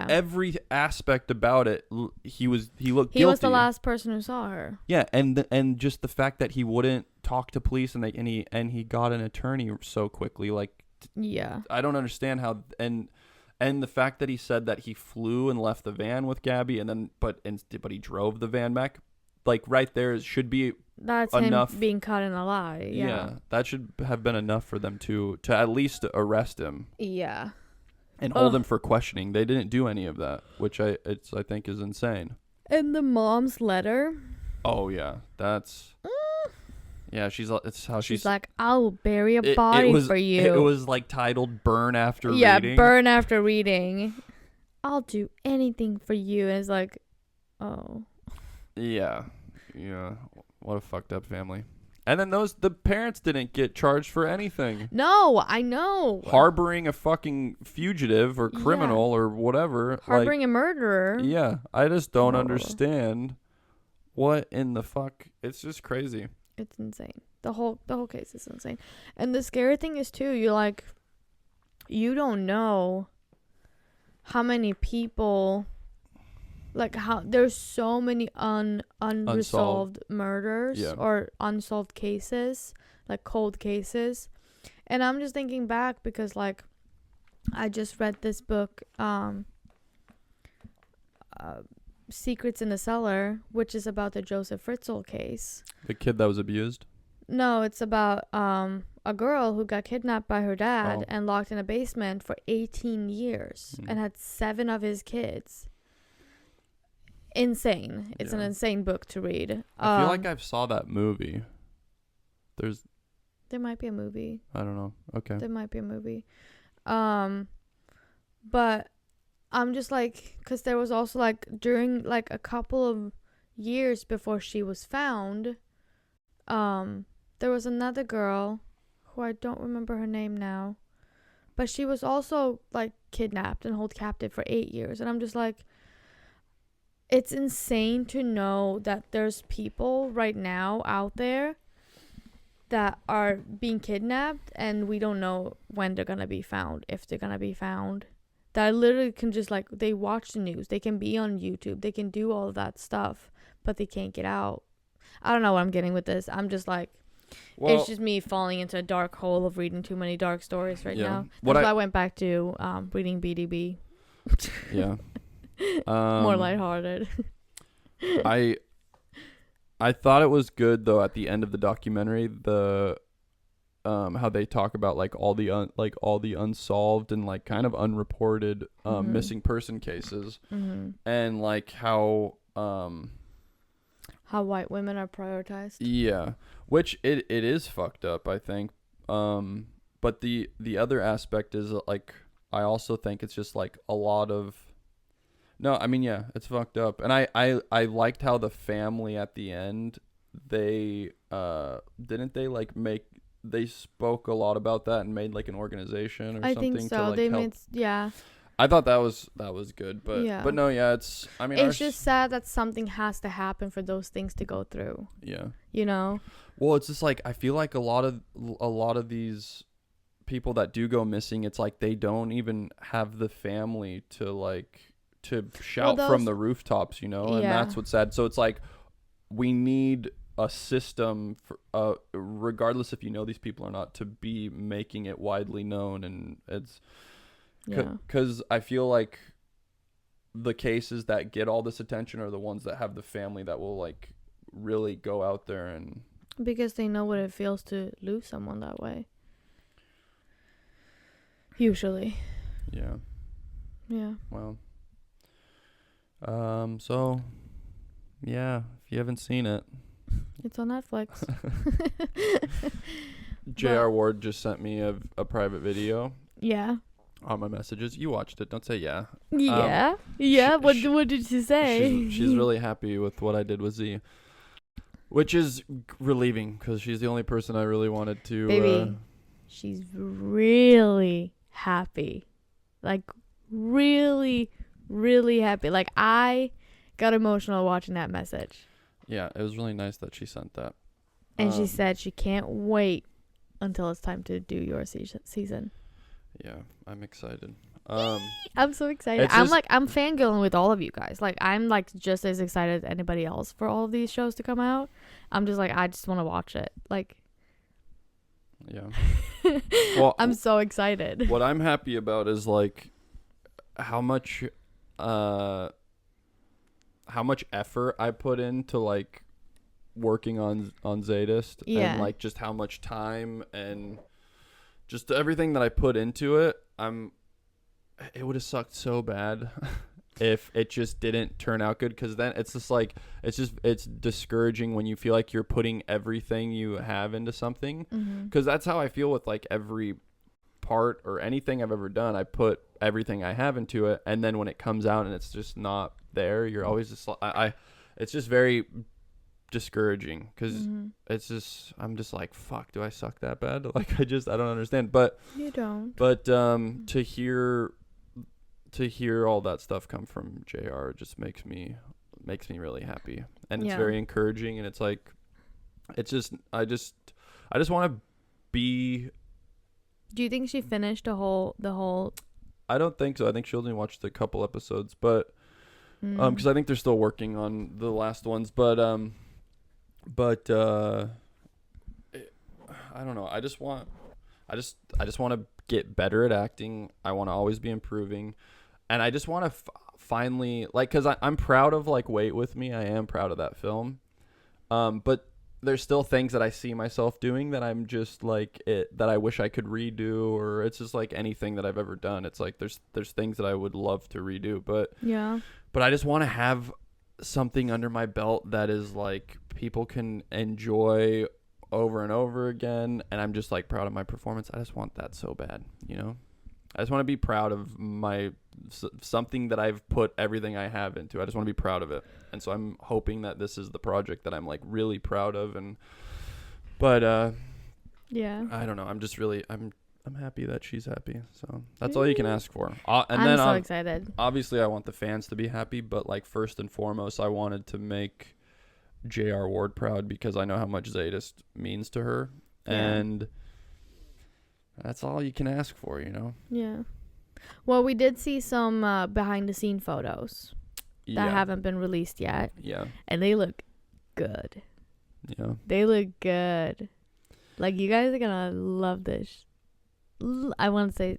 Speaker 2: Every aspect about it, he looked guilty.
Speaker 1: He was the last person who saw her.
Speaker 2: Yeah, and just the fact that he wouldn't talk to police and he got an attorney so quickly, I don't understand how. And the fact that he said that he flew and left the van with Gabby, and then but he drove the van back, right there should be enough.
Speaker 1: Him being caught in a lie. Yeah,
Speaker 2: that should have been enough for them to at least arrest him.
Speaker 1: Yeah.
Speaker 2: And hold him for questioning. They didn't do any of that, which I think is insane.
Speaker 1: And the mom's letter.
Speaker 2: Oh yeah, that's. Yeah, she's
Speaker 1: like, I'll bury a body for you.
Speaker 2: It was titled "Burn After Reading."
Speaker 1: Yeah, burn after reading. I'll do anything for you. And it's like, oh.
Speaker 2: Yeah. What a fucked up family. And then the parents didn't get charged for anything.
Speaker 1: No, I know.
Speaker 2: Harboring a fucking fugitive or criminal or whatever.
Speaker 1: Harboring a murderer.
Speaker 2: Yeah, I just don't understand. What in the fuck? It's just crazy.
Speaker 1: It's insane. The whole case is insane. And the scary thing is too, you don't know how many people, how there's so many unresolved murders or unsolved cases, cold cases. And I'm just thinking back because I just read this book, Secrets in the Cellar, which is about the Joseph Fritzl case.
Speaker 2: The kid that was abused?
Speaker 1: No, it's about a girl who got kidnapped by her dad and locked in a basement for 18 years and had 7 of his kids. Insane. It's an insane book to read.
Speaker 2: I feel like I saw that movie.
Speaker 1: There might be a movie.
Speaker 2: I don't know. Okay.
Speaker 1: There might be a movie. But I'm just because there was also during a couple of years before she was found, there was another girl who I don't remember her name now, but she was also kidnapped and held captive for 8 years. And I'm just it's insane to know that there's people right now out there that are being kidnapped and we don't know when they're gonna be found, if they're gonna be found. That literally can just they watch the news, they can be on YouTube, they can do all of that stuff, but they can't get out. I don't know what I'm getting with this. I'm just it's just me falling into a dark hole of reading too many dark stories right now. That's why I went back to reading BDB.
Speaker 2: Yeah.
Speaker 1: More lighthearted.
Speaker 2: I thought it was good though at the end of the documentary, the how they talk about all the unsolved and kind of unreported missing person cases, and how
Speaker 1: white women are prioritized.
Speaker 2: Yeah, which it is fucked up, I think. But the other aspect is I also think it's just a lot of. No, I mean, yeah, it's fucked up. And I liked how the family at the end, they didn't they they spoke a lot about that and made an organization or something. I think so.
Speaker 1: They
Speaker 2: help.
Speaker 1: Yeah.
Speaker 2: I thought that was good, but no, yeah, it's
Speaker 1: just sad that something has to happen for those things to go through.
Speaker 2: Yeah. Well, it's just I feel a lot of these people that do go missing, it's they don't even have the family to shout from the rooftops, you know, and that's what's sad. So it's like we need a system for, regardless if you know these people or not, to be making it widely known. And it's because I feel like the cases that get all this attention are the ones that have the family that will like really go out there, and
Speaker 1: because they know what it feels to lose someone that way. Usually.
Speaker 2: Yeah. Well. So, yeah, if you haven't seen it,
Speaker 1: it's on Netflix.
Speaker 2: J.R. Ward just sent me a private video.
Speaker 1: Yeah.
Speaker 2: On my messages. You watched it. Don't say yeah.
Speaker 1: Yeah. What did she say?
Speaker 2: She's really happy with what I did with Z. Which is relieving, because she's the only person I really wanted to...
Speaker 1: Baby, she's really happy. Like, really, really happy. Like, I got emotional watching that message.
Speaker 2: Yeah, it was really nice that she sent that.
Speaker 1: And she said she can't wait until it's time to do your season.
Speaker 2: Yeah, I'm excited.
Speaker 1: I'm so excited. I'm fangirling with all of you guys. Like, I'm like just as excited as anybody else for all of these shows to come out. I'm just like, I just want to watch it. Like,
Speaker 2: yeah. Well,
Speaker 1: I'm so excited.
Speaker 2: What I'm happy about is like how much effort I put into like working on Zsadist, and like just how much time and just everything that I put into it. It would have sucked so bad if it just didn't turn out good, because then it's just like it's discouraging when you feel like you're putting everything you have into something, because that's how I feel with like every part or anything I've ever done. I put everything I have into it, and then when it comes out and it's just not there, you're always just it's just very discouraging, because it's just I'm just like, fuck, do I suck that bad? Like I don't understand. But
Speaker 1: you don't.
Speaker 2: But to hear all that stuff come from JR just makes me really happy, and it's very encouraging, and it's like it's just I just want to be.
Speaker 1: Do you think she finished the whole
Speaker 2: I don't think so. I think she only watched a couple episodes, but because I think they're still working on the last ones, but I don't know. I just want to get better at acting. I want to always be improving, and I just want to finally, like, because I'm proud of like Wait With Me. I am proud of that film, but there's still things that I see myself doing that I'm just like that I wish I could redo, or it's just like anything that I've ever done. It's like there's things that I would love to redo, but I just want to have something under my belt that is like people can enjoy over and over again, and I'm just like proud of my performance. I just want that so bad, you know. I just want to be proud of something that I've put everything I have into. I just want to be proud of it, and so I'm hoping that this is the project that I'm like really proud of. But I don't know. I'm just really I'm happy that she's happy. So that's all you can ask for. I'm so excited. Obviously, I want the fans to be happy, but like first and foremost, I wanted to make J.R. Ward proud, because I know how much Zsadist means to her, and that's all you can ask for, you know? Yeah.
Speaker 1: Well, we did see some behind-the-scene photos that haven't been released yet. Yeah. And they look good. Yeah. They look good. Like, you guys are going to love this. I want to say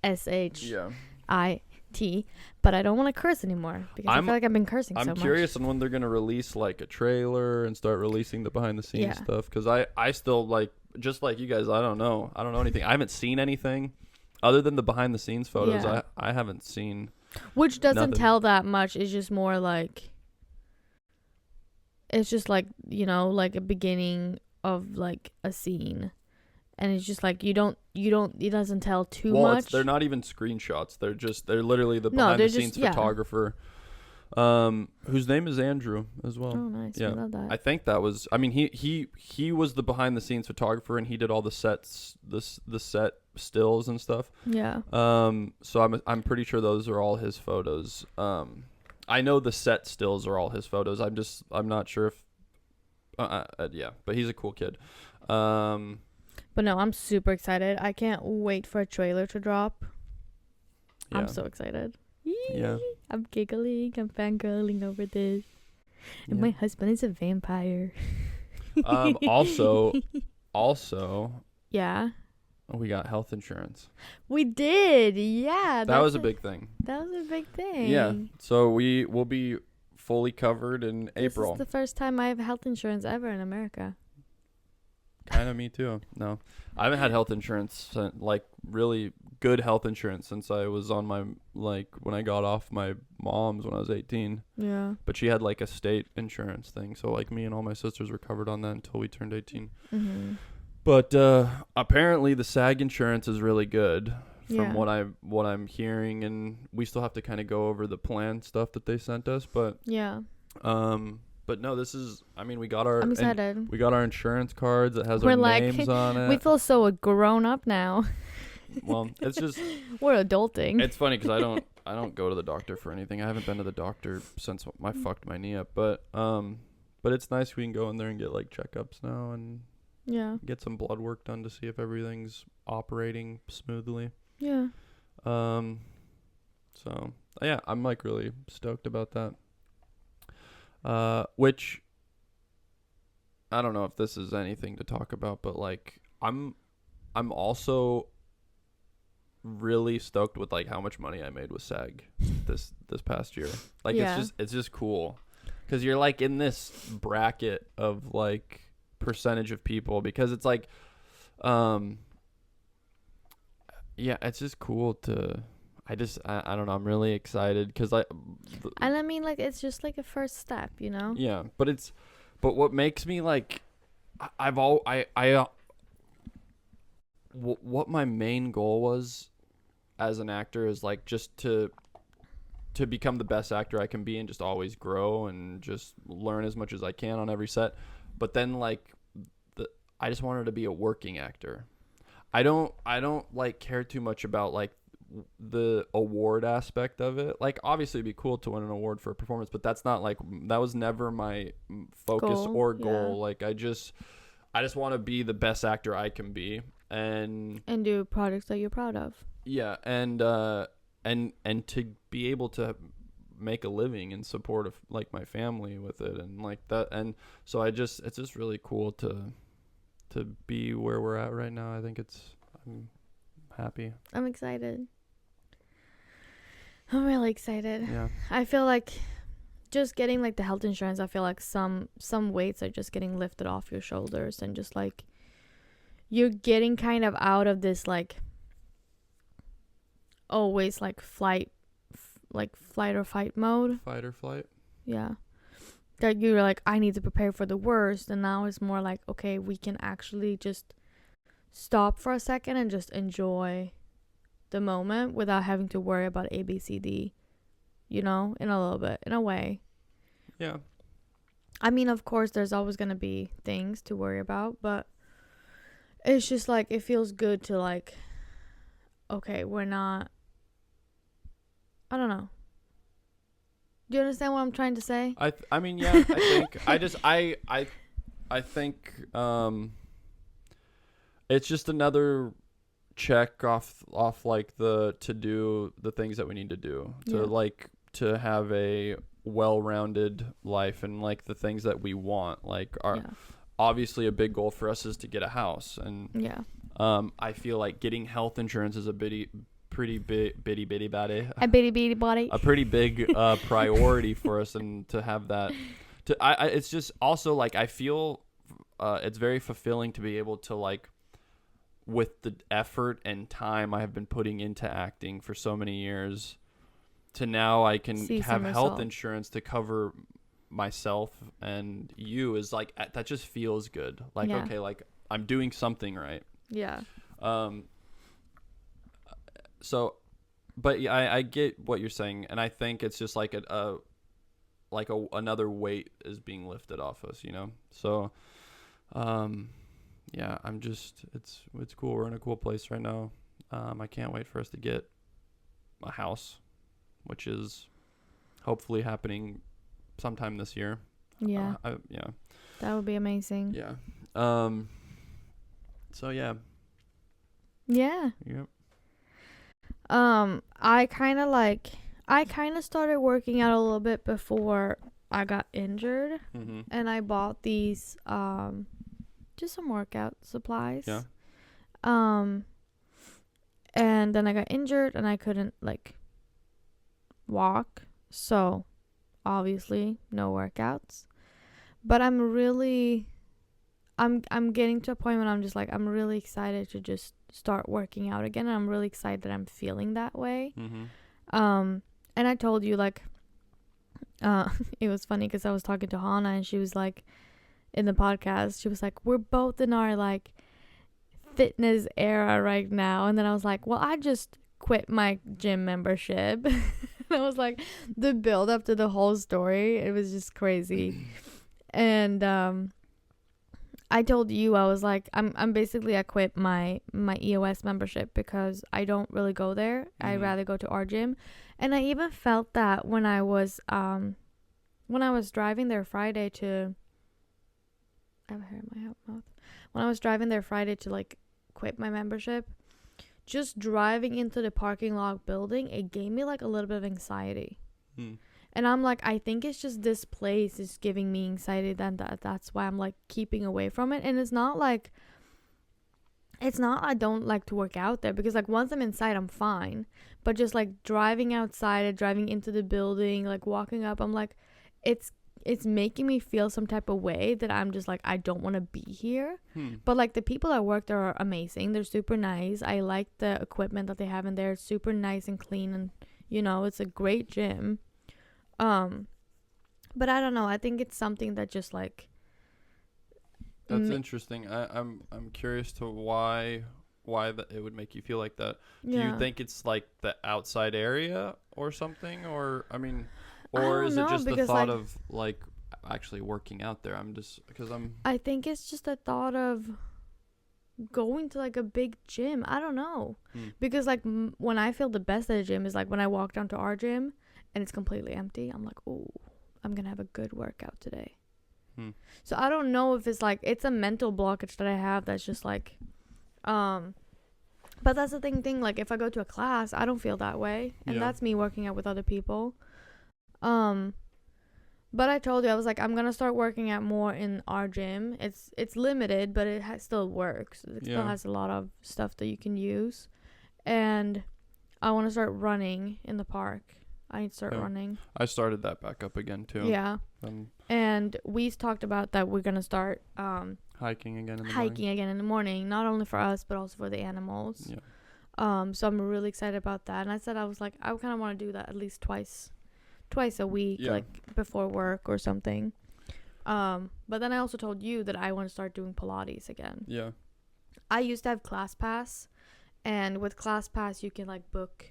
Speaker 1: SHIT, but I don't want to curse anymore, because I feel like I've been cursing so much.
Speaker 2: I'm curious on when they're going to release, like, a trailer and start releasing the behind-the-scenes stuff, because I still, like, just like you guys, I don't know anything. I haven't seen anything other than the behind the scenes photos. I haven't seen,
Speaker 1: which doesn't tell that much. It's just more like, it's just like, you know, like a beginning of like a scene, and it's just like it doesn't tell too much.
Speaker 2: They're not even screenshots. They're literally the behind the scenes photographer. Whose name is Andrew as well.
Speaker 1: Oh, nice. Yeah. I love that.
Speaker 2: I think that was, I mean, he was the behind the scenes photographer, and he did all the sets, the set stills and stuff. Yeah. So I'm pretty sure those are all his photos. I know the set stills are all his photos. I'm not sure if, but he's a cool kid.
Speaker 1: But no, I'm super excited. I can't wait for a trailer to drop. Yeah. I'm so excited.
Speaker 2: Yeah.
Speaker 1: I'm giggling. I'm fangirling over this. And
Speaker 2: Yeah.
Speaker 1: my husband is a vampire.
Speaker 2: Also,
Speaker 1: Yeah.
Speaker 2: we got health insurance.
Speaker 1: We did. Yeah.
Speaker 2: That was a big thing.
Speaker 1: That was a big thing.
Speaker 2: Yeah. So we will be fully covered in April.
Speaker 1: This is the first time I have health insurance ever in America.
Speaker 2: Kind of me too. No, I haven't had health insurance, like really good health insurance, since I was on my, like, when I got off my mom's when I was 18.
Speaker 1: Yeah.
Speaker 2: But she had like a state insurance thing, so like me and all my sisters were covered on that until we turned 18.
Speaker 1: Mm-hmm.
Speaker 2: But apparently the SAG insurance is really good from
Speaker 1: Yeah.
Speaker 2: what I'm hearing, and we still have to kind of go over the plan stuff that they sent us. But
Speaker 1: Yeah.
Speaker 2: but no, this is, I mean, we got our
Speaker 1: I'm excited.
Speaker 2: we got our insurance cards that has
Speaker 1: We're
Speaker 2: our
Speaker 1: like,
Speaker 2: names on it.
Speaker 1: We feel so grown up now.
Speaker 2: Well, it's just
Speaker 1: We're adulting.
Speaker 2: it's funny because I don't go to the doctor for anything. I haven't been to the doctor since I fucked my knee up. But it's nice we can go in there and get like checkups now and
Speaker 1: Yeah.
Speaker 2: get some blood work done to see if everything's operating smoothly.
Speaker 1: Yeah.
Speaker 2: So yeah, I'm like really stoked about that. Which I don't know if this is anything to talk about, but like I'm also really stoked with like how much money I made with SAG this past year. Like it's just cool because you're like in this bracket of like percentage of people, because it's like yeah, it's just cool to I don't know, I'm really excited because
Speaker 1: And I mean, like, it's just like a first step, you know?
Speaker 2: yeah, but what makes me like what my main goal was as an actor is like just to become the best actor I can be and just always grow and just learn as much as I can on every set. But then like I just wanted to be a working actor. I don't like care too much about like the award aspect of it. Like obviously it'd be cool to win an award for a performance, but that was never my focus or goal.
Speaker 1: Yeah.
Speaker 2: Like I just want to be the best actor I can be and
Speaker 1: do projects that you're proud of.
Speaker 2: Yeah, and to be able to make a living in support of like my family with it and like that, and so it's just really cool to be where we're at right now. I think I'm happy.
Speaker 1: I'm excited. I'm really excited.
Speaker 2: Yeah.
Speaker 1: I feel like just getting like the health insurance, I feel like some weights are just getting lifted off your shoulders, and just like you're getting kind of out of this like always like flight or fight mode.
Speaker 2: Fight or flight.
Speaker 1: Yeah. That you're like, I need to prepare for the worst, and now it's more like, okay, we can actually just stop for a second and just enjoy the moment without having to worry about A, B, C, D, you know, in a way.
Speaker 2: Yeah.
Speaker 1: I mean, of course, there's always going to be things to worry about, but it's just like, it feels good to like, okay, we're not, I don't know. Do you understand what I'm trying to say?
Speaker 2: I mean, yeah, I think I think it's just another check off like to do the things that we need to do to have a well-rounded life and like the things that we want. Like obviously a big goal for us is to get a house, and I feel like getting health insurance is a pretty bitty body. A pretty big priority for us, and to have that it's just also like I feel it's very fulfilling to be able to like, with the effort and time I have been putting into acting for so many years, to now I can have health insurance to cover myself and you, is like that just feels good. Like okay, like I'm doing something right.
Speaker 1: Yeah.
Speaker 2: So, but yeah, I get what you're saying, and I think it's just like another weight is being lifted off us, you know. So, yeah, I'm just it's cool. We're in a cool place right now. I can't wait for us to get a house, which is hopefully happening sometime this year.
Speaker 1: Yeah.
Speaker 2: Yeah.
Speaker 1: That would be amazing.
Speaker 2: Yeah. So yeah.
Speaker 1: Yeah.
Speaker 2: Yep.
Speaker 1: I kind of like, I kind of started working out a little bit before I got injured, and I bought these just some workout supplies.
Speaker 2: Yeah.
Speaker 1: And then I got injured and I couldn't like walk, so obviously no workouts. But I'm getting to a point when I'm just like, I'm really excited to just start working out again, and I'm really excited that I'm feeling that way. And I told you, like, it was funny because I was talking to Hanna, and she was like, in the podcast, she was like, we're both in our like fitness era right now. And then I was like, well, I just quit my gym membership. I was like, the build up to the whole story, it was just crazy. And I told you, I was like, I'm basically, I quit my EOS membership because I don't really go there. I rather go to our gym. And I even felt that when I was driving there Friday to, I have hair in my mouth. When I was driving there Friday to like quit my membership, just driving into the parking lot building, it gave me like a little bit of anxiety. And I'm like, I think it's just this place is giving me anxiety, then that's why I'm like keeping away from it. And it's not I don't like to work out there, because like once I'm inside I'm fine, but just like driving outside and driving into the building, like walking up, I'm like, it's making me feel some type of way that I'm just like, I don't want to be here. But like the people that work there are amazing. They're super nice. I like the equipment that they have in there. It's super nice and clean, and you know, it's a great gym. But I don't know, I think it's something that just like,
Speaker 2: that's interesting. I'm curious to why that it would make you feel like that. Do you think it's like the outside area or something, or I mean, or is it just the thought of like actually working out there? I think it's just the thought of going to like a big gym. I don't know. Because like when I feel the best at a gym is like when I walk down to our gym and it's completely empty. I'm like, oh, I'm gonna have a good workout today. So I don't know if it's like, it's a mental blockage that I have that's just like, but that's the thing, like if I go to a class, I don't feel that way, and that's me working out with other people. But I told you, I was like, I'm gonna start working out more in our gym. It's limited, but it still works. It still has a lot of stuff that you can use, and I want to start running in the park. I need to start running. I started that back up again too.
Speaker 1: Yeah. And we talked about that we're gonna start
Speaker 2: hiking again in the morning,
Speaker 1: not only for us but also for the animals. So I'm really excited about that. And I said, I was like, I kind of want to do that at least twice a week, like before work or something. But then I also told you that I want to start doing Pilates again. I used to have ClassPass, and with ClassPass you can like book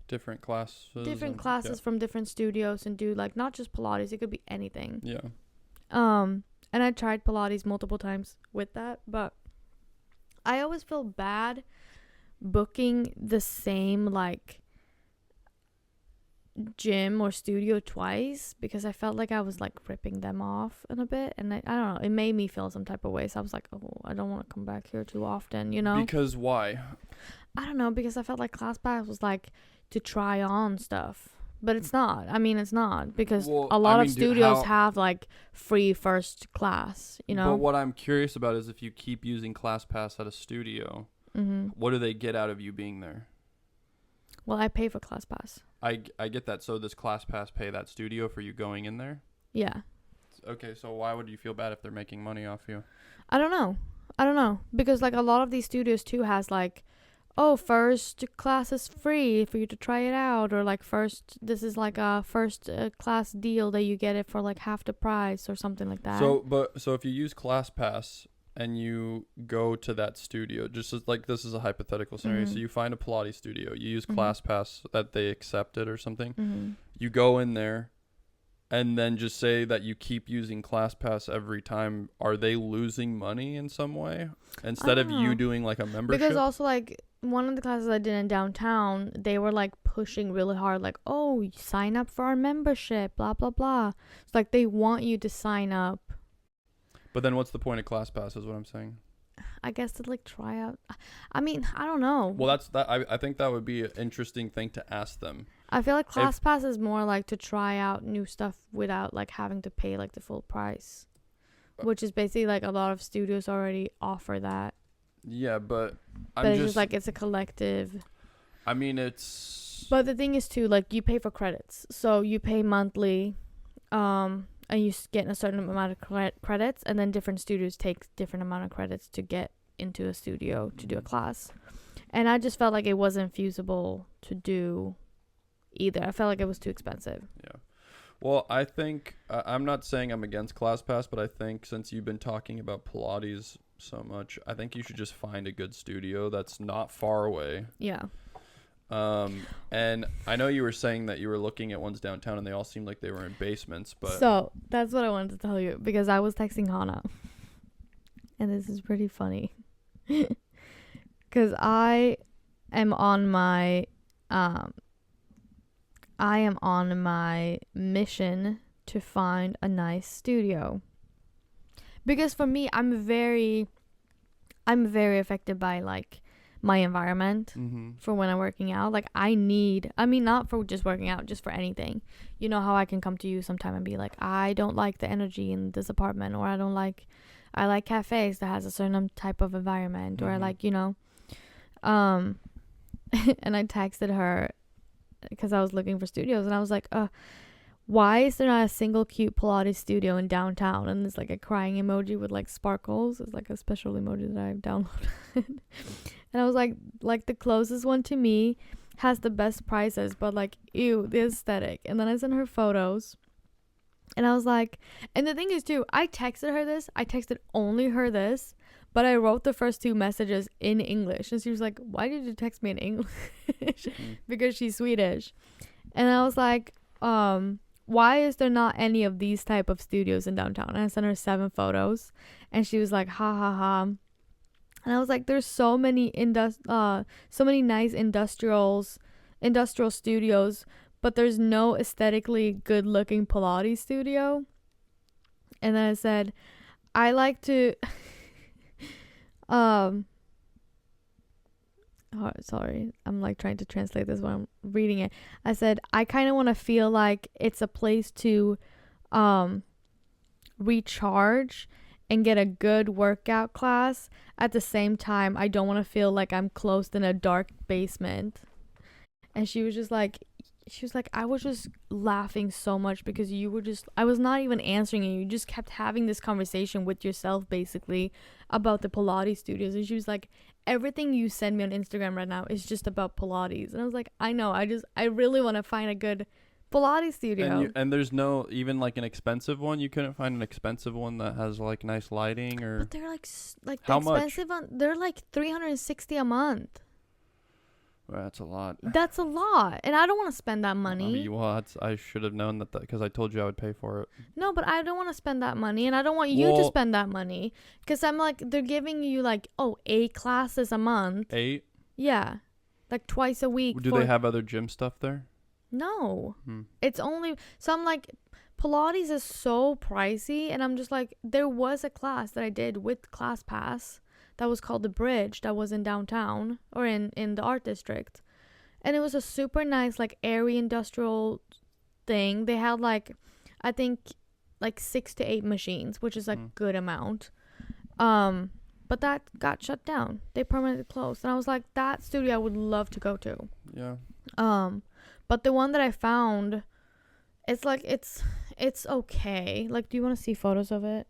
Speaker 2: different classes
Speaker 1: from different studios and do like not just Pilates, it could be anything. And I tried Pilates multiple times with that, but I always feel bad booking the same like gym or studio twice, because I felt like I was like ripping them off in a bit, and I don't know, it made me feel some type of way. So I was like, oh, I don't want to come back here too often, you know?
Speaker 2: Because why?
Speaker 1: I don't know, because I felt like ClassPass was like to try on stuff, but it's not. I mean, it's not, because a lot of studios have like free first class, you know?
Speaker 2: But what I'm curious about is if you keep using ClassPass at a studio, what do they get out of you being there?
Speaker 1: Well, I pay for ClassPass.
Speaker 2: I get that. So does ClassPass pay that studio for you going in there?
Speaker 1: Yeah.
Speaker 2: Okay, so why would you feel bad if they're making money off you?
Speaker 1: I don't know. Because like a lot of these studios too has like, oh, first class is free for you to try it out, or like this is like a first class deal that you get it for like half the price or something like that.
Speaker 2: So if you use ClassPass and you go to that studio, just as, like, this is a hypothetical scenario. So you find a Pilates studio, you use ClassPass that they accepted or something. You go in there, and then just say that you keep using ClassPass every time. Are they losing money in some way instead of you doing like a membership?
Speaker 1: Because also like one of the classes I did in downtown, they were like pushing really hard, like, oh, sign up for our membership, blah blah blah. It's like they want you to sign up.
Speaker 2: But then what's the point of ClassPass is what I'm saying.
Speaker 1: I guess to like try out. I mean, I don't know.
Speaker 2: Well, that's that. I think that would be an interesting thing to ask them.
Speaker 1: I feel like ClassPass is more like to try out new stuff without like having to pay like the full price, which is basically like a lot of studios already offer that.
Speaker 2: Yeah, but
Speaker 1: it's just like it's a collective.
Speaker 2: I mean, it's.
Speaker 1: But the thing is too, like you pay for credits, so you pay monthly, and you get a certain amount of credits, and then different studios take different amount of credits to get into a studio to do a class, and I just felt like it wasn't feasible to do either. I felt like it was too expensive.
Speaker 2: Yeah. Well, I think I'm not saying I'm against ClassPass, but I think since you've been talking about Pilates so much, I think you should just find a good studio that's not far away.
Speaker 1: Yeah.
Speaker 2: And I know you were saying that you were looking at ones downtown and they all seemed like they were in basements, but
Speaker 1: so that's what I wanted to tell you, because I was texting Hanna, and this is pretty funny, because I am on my mission to find a nice studio, because for me, I'm very affected by like my environment for when I'm working out. Like not for just working out, just for anything. You know how I can come to you sometime and be like, I don't like the energy in this apartment, or I like cafes that has a certain type of environment, or I like, and I texted her because I was looking for studios, and I was like, why is there not a single cute Pilates studio in downtown? And there's like a crying emoji with like sparkles. It's like a special emoji that I've downloaded. And I was like the closest one to me has the best prices, but like, ew, the aesthetic. And then I sent her photos, and I was like, and the thing is too, I texted only her this, but I wrote the first two messages in English, and she was like, why did you text me in English? Because she's Swedish. And I was like, why is there not any of these type of studios in downtown? And I sent her 7 photos, and she was like, ha ha ha. And I was like, there's so many nice industrial studios, but there's no aesthetically good looking Pilates studio. And then I said, I like to sorry, I'm like trying to translate this while I'm reading it. I said, I kind of want to feel like it's a place to recharge and get a good workout class. At the same time, I don't want to feel like I'm closed in a dark basement. And she was like, I was just laughing so much because I was not even answering you. You just kept having this conversation with yourself basically about the Pilates studios. And she was like, everything you send me on Instagram right now is just about Pilates. And I was like, I know, I really want to find a good Pilates studio.
Speaker 2: And there's no, even like an expensive one, you couldn't find an expensive one that has like nice lighting, or?
Speaker 1: But they're like
Speaker 2: how
Speaker 1: the expensive
Speaker 2: much?
Speaker 1: They're like $360 a month.
Speaker 2: Well, that's a lot.
Speaker 1: That's a lot, and I don't want to spend that money.
Speaker 2: I should have known that because I told you I would pay for it.
Speaker 1: No, but I don't want to spend that money, and I don't want you to spend that money, because I'm like, they're giving you like 8 classes a month.
Speaker 2: 8?
Speaker 1: Yeah, like twice a week.
Speaker 2: Do they have other gym stuff there?
Speaker 1: No, it's only, so I'm like, Pilates is so pricey, and I'm just like, there was a class that I did with ClassPass that was called The Bridge, that was in downtown, or in the art district, and it was a super nice like airy industrial thing. They had like, I think like 6 to 8 machines, which is a good amount, but that got shut down. They permanently closed, and I was like, that studio I would love to go to.
Speaker 2: Yeah.
Speaker 1: But the one that I found, it's like, it's okay. Like, do you want to see photos of it?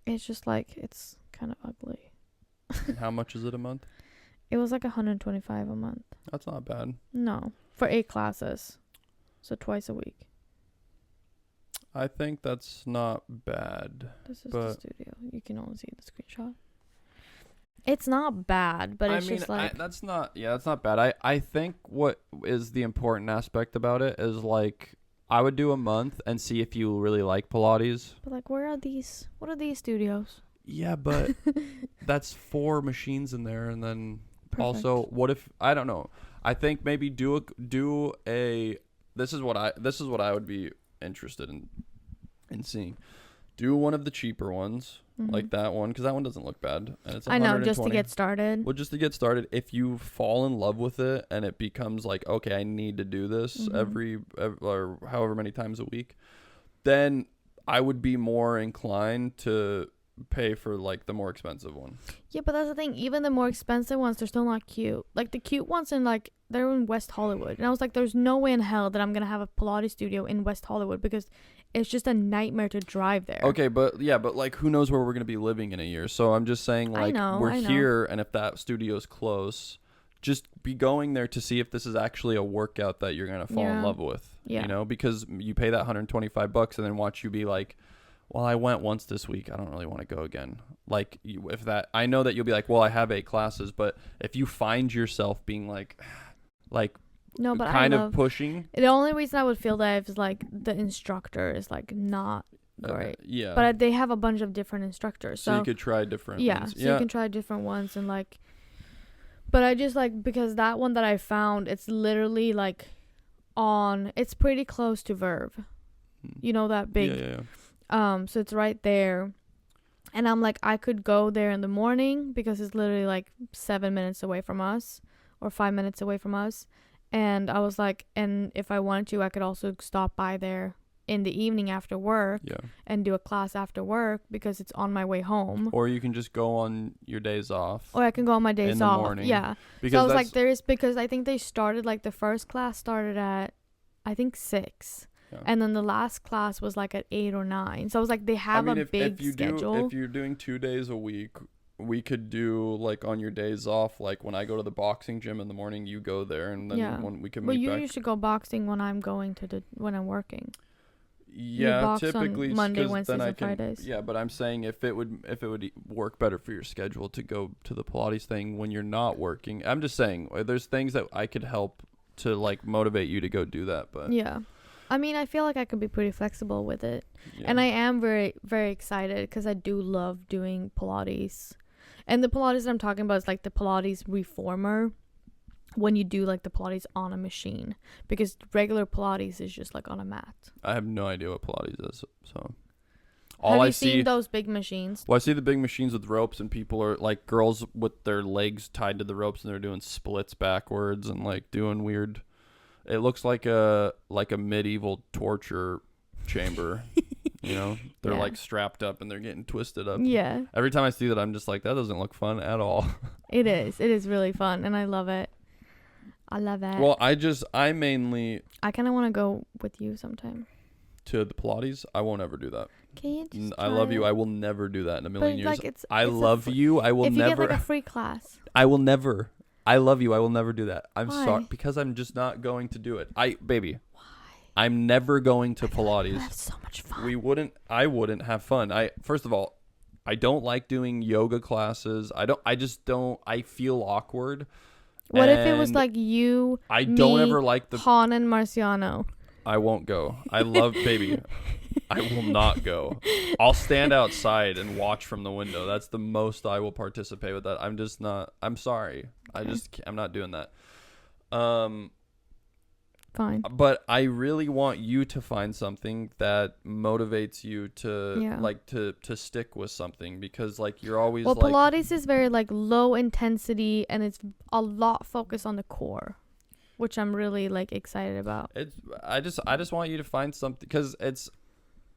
Speaker 1: It's just like, it's kind of ugly.
Speaker 2: And how much is it a month?
Speaker 1: It was like $125 a month.
Speaker 2: That's not bad.
Speaker 1: No, for 8 classes, so twice a week.
Speaker 2: I think that's not bad.
Speaker 1: This is the studio. You can only see the screenshot. It's not bad, but it's just like,
Speaker 2: that's not bad. I think what is the important aspect about it is like, I would do a month and see if you really like Pilates.
Speaker 1: But like, what are these studios?
Speaker 2: Yeah, but that's 4 machines in there, and then
Speaker 1: Perfect.
Speaker 2: Also, what if, I don't know. I think maybe do a this is what I would be interested in seeing. do one of the cheaper ones,
Speaker 1: Mm-hmm.
Speaker 2: like that one, because that one doesn't look bad. And it's
Speaker 1: I know,
Speaker 2: 120.
Speaker 1: just to get started.
Speaker 2: Well, just to get started, if you fall in love with it and it becomes like, okay, I need to do this
Speaker 1: Mm-hmm.
Speaker 2: every or however many times a week, then I would be more inclined to pay for like the more expensive one.
Speaker 1: Yeah, but that's the thing. Even the more expensive ones, they're still not cute. Like the cute ones they're in West Hollywood. And I was like, there's no way in hell that I'm going to have a Pilates studio in West Hollywood because it's just a nightmare to drive there.
Speaker 2: Okay, but like who knows where we're going to be living in a year. So I'm just saying like we're here, and if that studio's close, just be going there to see if this is actually a workout that you're going to fall in love with.
Speaker 1: Yeah.
Speaker 2: You know, because you pay that $125 and then watch you be like, well, I went once this week. I don't really want to go again. Like, I know that you'll be like, well, I have 8 classes, but if you find yourself being like,
Speaker 1: no, but
Speaker 2: kind of pushing.
Speaker 1: The only reason I would feel that is like the instructor is like not great.
Speaker 2: Yeah.
Speaker 1: But they have a bunch of different instructors.
Speaker 2: So you could try different ones.
Speaker 1: So you can try different ones and like, but I just like, because that one that I found, it's literally like it's pretty close to Verve. You know, that big.
Speaker 2: Yeah.
Speaker 1: So it's right there. And I'm like, I could go there in the morning because it's literally like 7 minutes away from us or 5 minutes away from us. And I was like, and if I wanted to, I could also stop by there in the evening after work and do a class after work because it's on my way home.
Speaker 2: Or you can just go on your days off.
Speaker 1: Or I can go on my days off.
Speaker 2: Morning.
Speaker 1: Yeah.
Speaker 2: Because
Speaker 1: so I was like, because I think they started, like the first class started at, I think 6. Yeah. And then the last class was like at 8 or 9. So I was like, they have a big schedule.
Speaker 2: If you're doing 2 days a week, we could do like on your days off, like when I go to the boxing gym in the morning, you go there, and then when we can meet back.
Speaker 1: Well, you should go boxing when I'm when I'm working.
Speaker 2: Yeah, typically
Speaker 1: on Monday, Wednesdays, and Fridays.
Speaker 2: Yeah, but I'm saying if it would work better for your schedule to go to the Pilates thing when you're not working. I'm just saying there's things that I could help to like motivate you to go do that. But
Speaker 1: yeah. I mean, I feel like I could be pretty flexible with it. Yeah. And I am very, very excited because I do love doing Pilates. And the Pilates that I'm talking about is like the Pilates reformer, when you do like the Pilates on a machine. Because regular Pilates is just like on a mat.
Speaker 2: I have no idea what Pilates is. So
Speaker 1: have you seen those big machines?
Speaker 2: Well, I see the big machines with ropes, and people are like girls with their legs tied to the ropes, and they're doing splits backwards and like doing weird. It looks like a medieval torture chamber. You know, they're like strapped up and they're getting twisted up.
Speaker 1: Yeah.
Speaker 2: Every time I see that, I'm just like, that doesn't look fun at all.
Speaker 1: It is. It is really fun, and I love it. I love it.
Speaker 2: Well, I kind
Speaker 1: of want to go with you sometime.
Speaker 2: To the Pilates? I won't ever do that.
Speaker 1: Can you just
Speaker 2: I love you. I will never do that in a million years.
Speaker 1: Like
Speaker 2: I love you. I will never.
Speaker 1: If you get like a free class.
Speaker 2: I will never. I love you. I will never do that. I'm
Speaker 1: Why?
Speaker 2: sorry, because I'm just not going to do it. Baby.
Speaker 1: Why?
Speaker 2: I'm never going to Pilates.
Speaker 1: Have so much fun.
Speaker 2: I wouldn't have fun. First of all, I don't like doing yoga classes. I feel awkward.
Speaker 1: What if it was like you,
Speaker 2: don't ever like
Speaker 1: Han and Marciano?
Speaker 2: I won't go. I love baby. I will not go. I'll stand outside and watch from the window. That's the most I will participate with that. I'm just not. I'm sorry. Okay. I'm not doing that.
Speaker 1: Fine.
Speaker 2: But I really want you to find something that motivates you to to stick with something, because like you're always
Speaker 1: Pilates is very like low intensity, and it's a lot focused on the core, which I'm really like excited about.
Speaker 2: I just want you to find something, because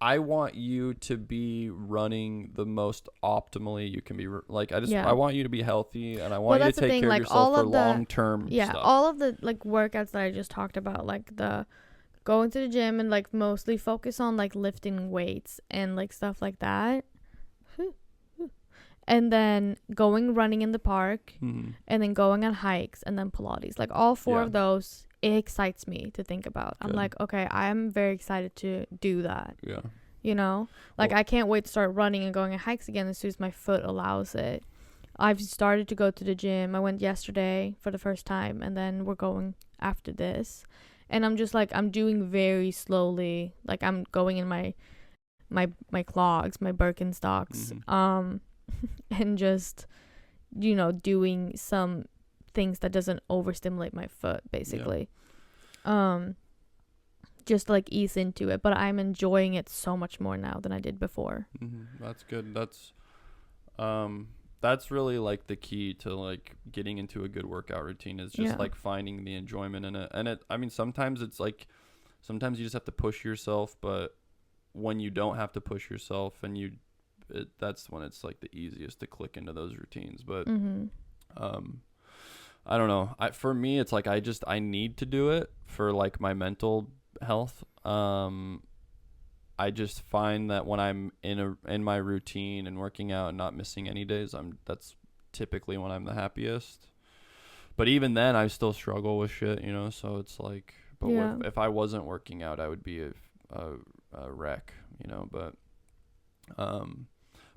Speaker 2: I want you to be running the most optimally you can be. Like I want you to be healthy, and I want you to take care of yourself for long-term stuff.
Speaker 1: All of the like workouts that I just talked about, like the going to the gym and like mostly focus on like lifting weights and like stuff like that. And then running in the park, and then going on hikes, and then Pilates. Like all 4 of those, it excites me to think about.
Speaker 2: Good.
Speaker 1: I'm like, okay, I'm very excited to do that.
Speaker 2: Yeah.
Speaker 1: You know? Like I can't wait to start running and going on hikes again as soon as my foot allows it. I've started to go to the gym. I went yesterday for the first time, and then we're going after this. And I'm just like, I'm doing very slowly. Like I'm going in my clogs, my Birkenstocks.
Speaker 2: Mm-hmm.
Speaker 1: And just, doing some things that doesn't overstimulate my foot, basically. just like ease into it. But I'm enjoying it so much more now than I did before.
Speaker 2: That's good. That's really like the key to like getting into a good workout routine is just like finding the enjoyment in it. And I mean, sometimes it's like, sometimes you just have to push yourself, but when you don't have to push yourself and that's when it's like the easiest to click into those routines. But, I don't know. For me, it's like, I need to do it for like my mental health. I just find that when I'm in my routine and working out and not missing any days, that's typically when I'm the happiest. But even then, I still struggle with shit, you know. So it's like, but if I wasn't working out, I would be a wreck, you know.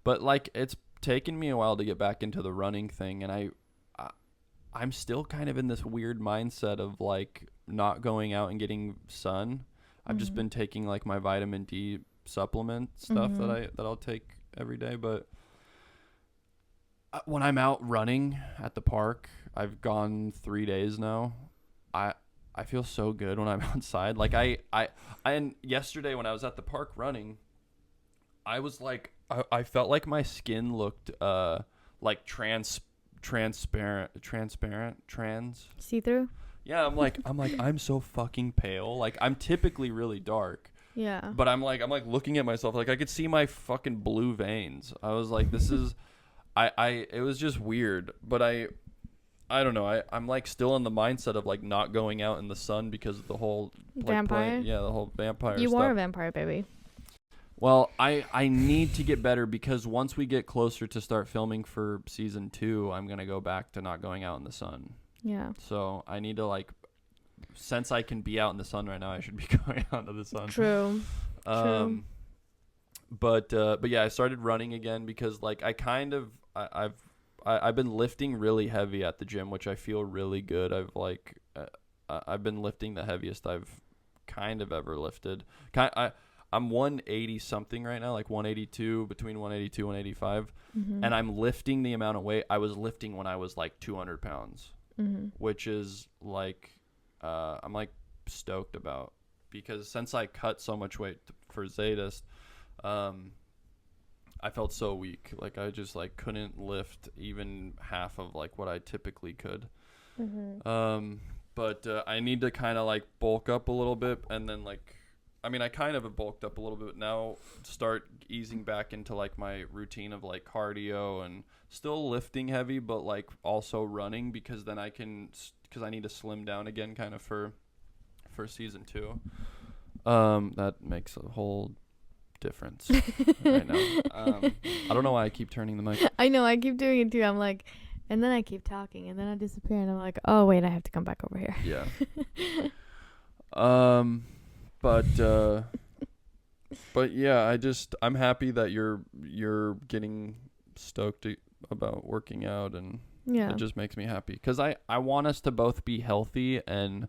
Speaker 2: But like it's taken me a while to get back into the running thing, and I'm still kind of in this weird mindset of like not going out and getting sun. I've just been taking like my vitamin D supplement stuff that I'll take every day. But when I'm out running at the park, I've gone 3 days now. I feel so good when I'm outside. Like and yesterday when I was at the park running, I was like, I felt like my skin looked like transparent,
Speaker 1: see-through.
Speaker 2: Yeah, I'm so fucking pale. Like I'm typically really dark.
Speaker 1: Yeah.
Speaker 2: But I'm like looking at myself, like I could see my fucking blue veins. I was like, this is, it was just weird. But I don't know. I'm like still in the mindset of like not going out in the sun because of the whole like,
Speaker 1: vampire.
Speaker 2: the whole vampire.
Speaker 1: You
Speaker 2: stuff.
Speaker 1: are a vampire, baby.
Speaker 2: Well, I need to get better because once we get closer to start filming for season 2, I'm gonna go back to not going out in the sun.
Speaker 1: Yeah.
Speaker 2: So I need to like, since I can be out in the sun right now, I should be going out into the sun.
Speaker 1: True. True.
Speaker 2: But yeah, I started running again because like I've been lifting really heavy at the gym, which I feel really good. I've been lifting the heaviest I've kind of ever lifted. I'm 180 something right now, like 182, between 182 and 185, and I'm lifting the amount of weight I was lifting when I was like 200 pounds. Which is like I'm like stoked about, because since I cut so much weight for Zsadist, I felt so weak. Like I just like couldn't lift even half of like what I typically could. But I need to kind of like bulk up a little bit, and then like, I mean, I kind of have bulked up a little bit now, start easing back into like my routine of like cardio and still lifting heavy, but like also running, because then because I need to slim down again kind of for season 2. That makes a whole difference right now. I don't know why I keep turning the mic.
Speaker 1: I know, I keep doing it too. I'm like, and then I keep talking, and then I disappear, and I'm like, oh wait, I have to come back over here.
Speaker 2: Yeah. But yeah, I'm happy that you're getting stoked about working out, and it just makes me happy because I want us to both be healthy, and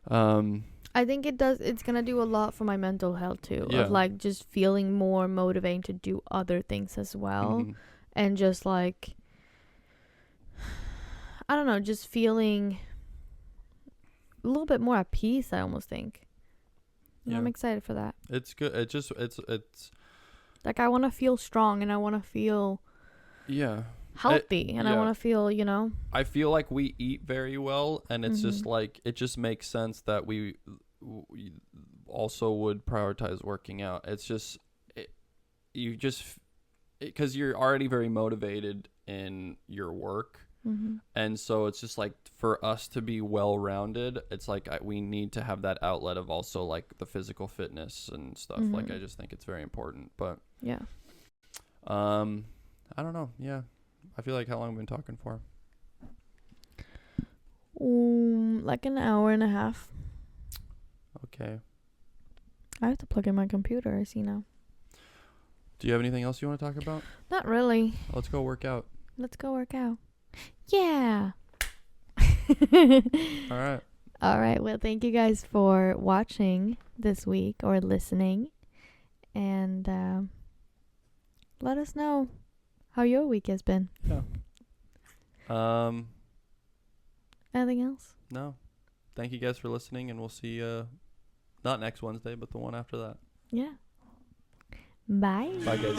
Speaker 1: I think it's gonna do a lot for my mental health too, of like just feeling more motivated to do other things as well, and just like, I don't know, just feeling a little bit more at peace, I almost think. Yeah. I'm excited for that.
Speaker 2: It's good. It's
Speaker 1: like I want to feel strong, and I want to feel healthy, and I want to feel, you know.
Speaker 2: I feel like we eat very well, and it's just like, it just makes sense that we also would prioritize working out. It's just because you're already very motivated in your work. And so it's just like, for us to be well-rounded, it's like we need to have that outlet of also like the physical fitness and stuff. Like I just think it's very important. But
Speaker 1: yeah,
Speaker 2: I don't know. Yeah, I feel like, how long have we been talking for?
Speaker 1: Like an hour and a half.
Speaker 2: Okay.
Speaker 1: I have to plug in my computer, I see now.
Speaker 2: Do you have anything else you want to talk about?
Speaker 1: Not really.
Speaker 2: Let's go work out.
Speaker 1: Yeah.
Speaker 2: All
Speaker 1: right. Well, thank you guys for watching this week or listening. And let us know how your week has been.
Speaker 2: Yeah.
Speaker 1: Anything else?
Speaker 2: No. Thank you guys for listening, and we'll see you Not next Wednesday, but the one after that.
Speaker 3: Yeah. Bye.
Speaker 2: Bye, guys.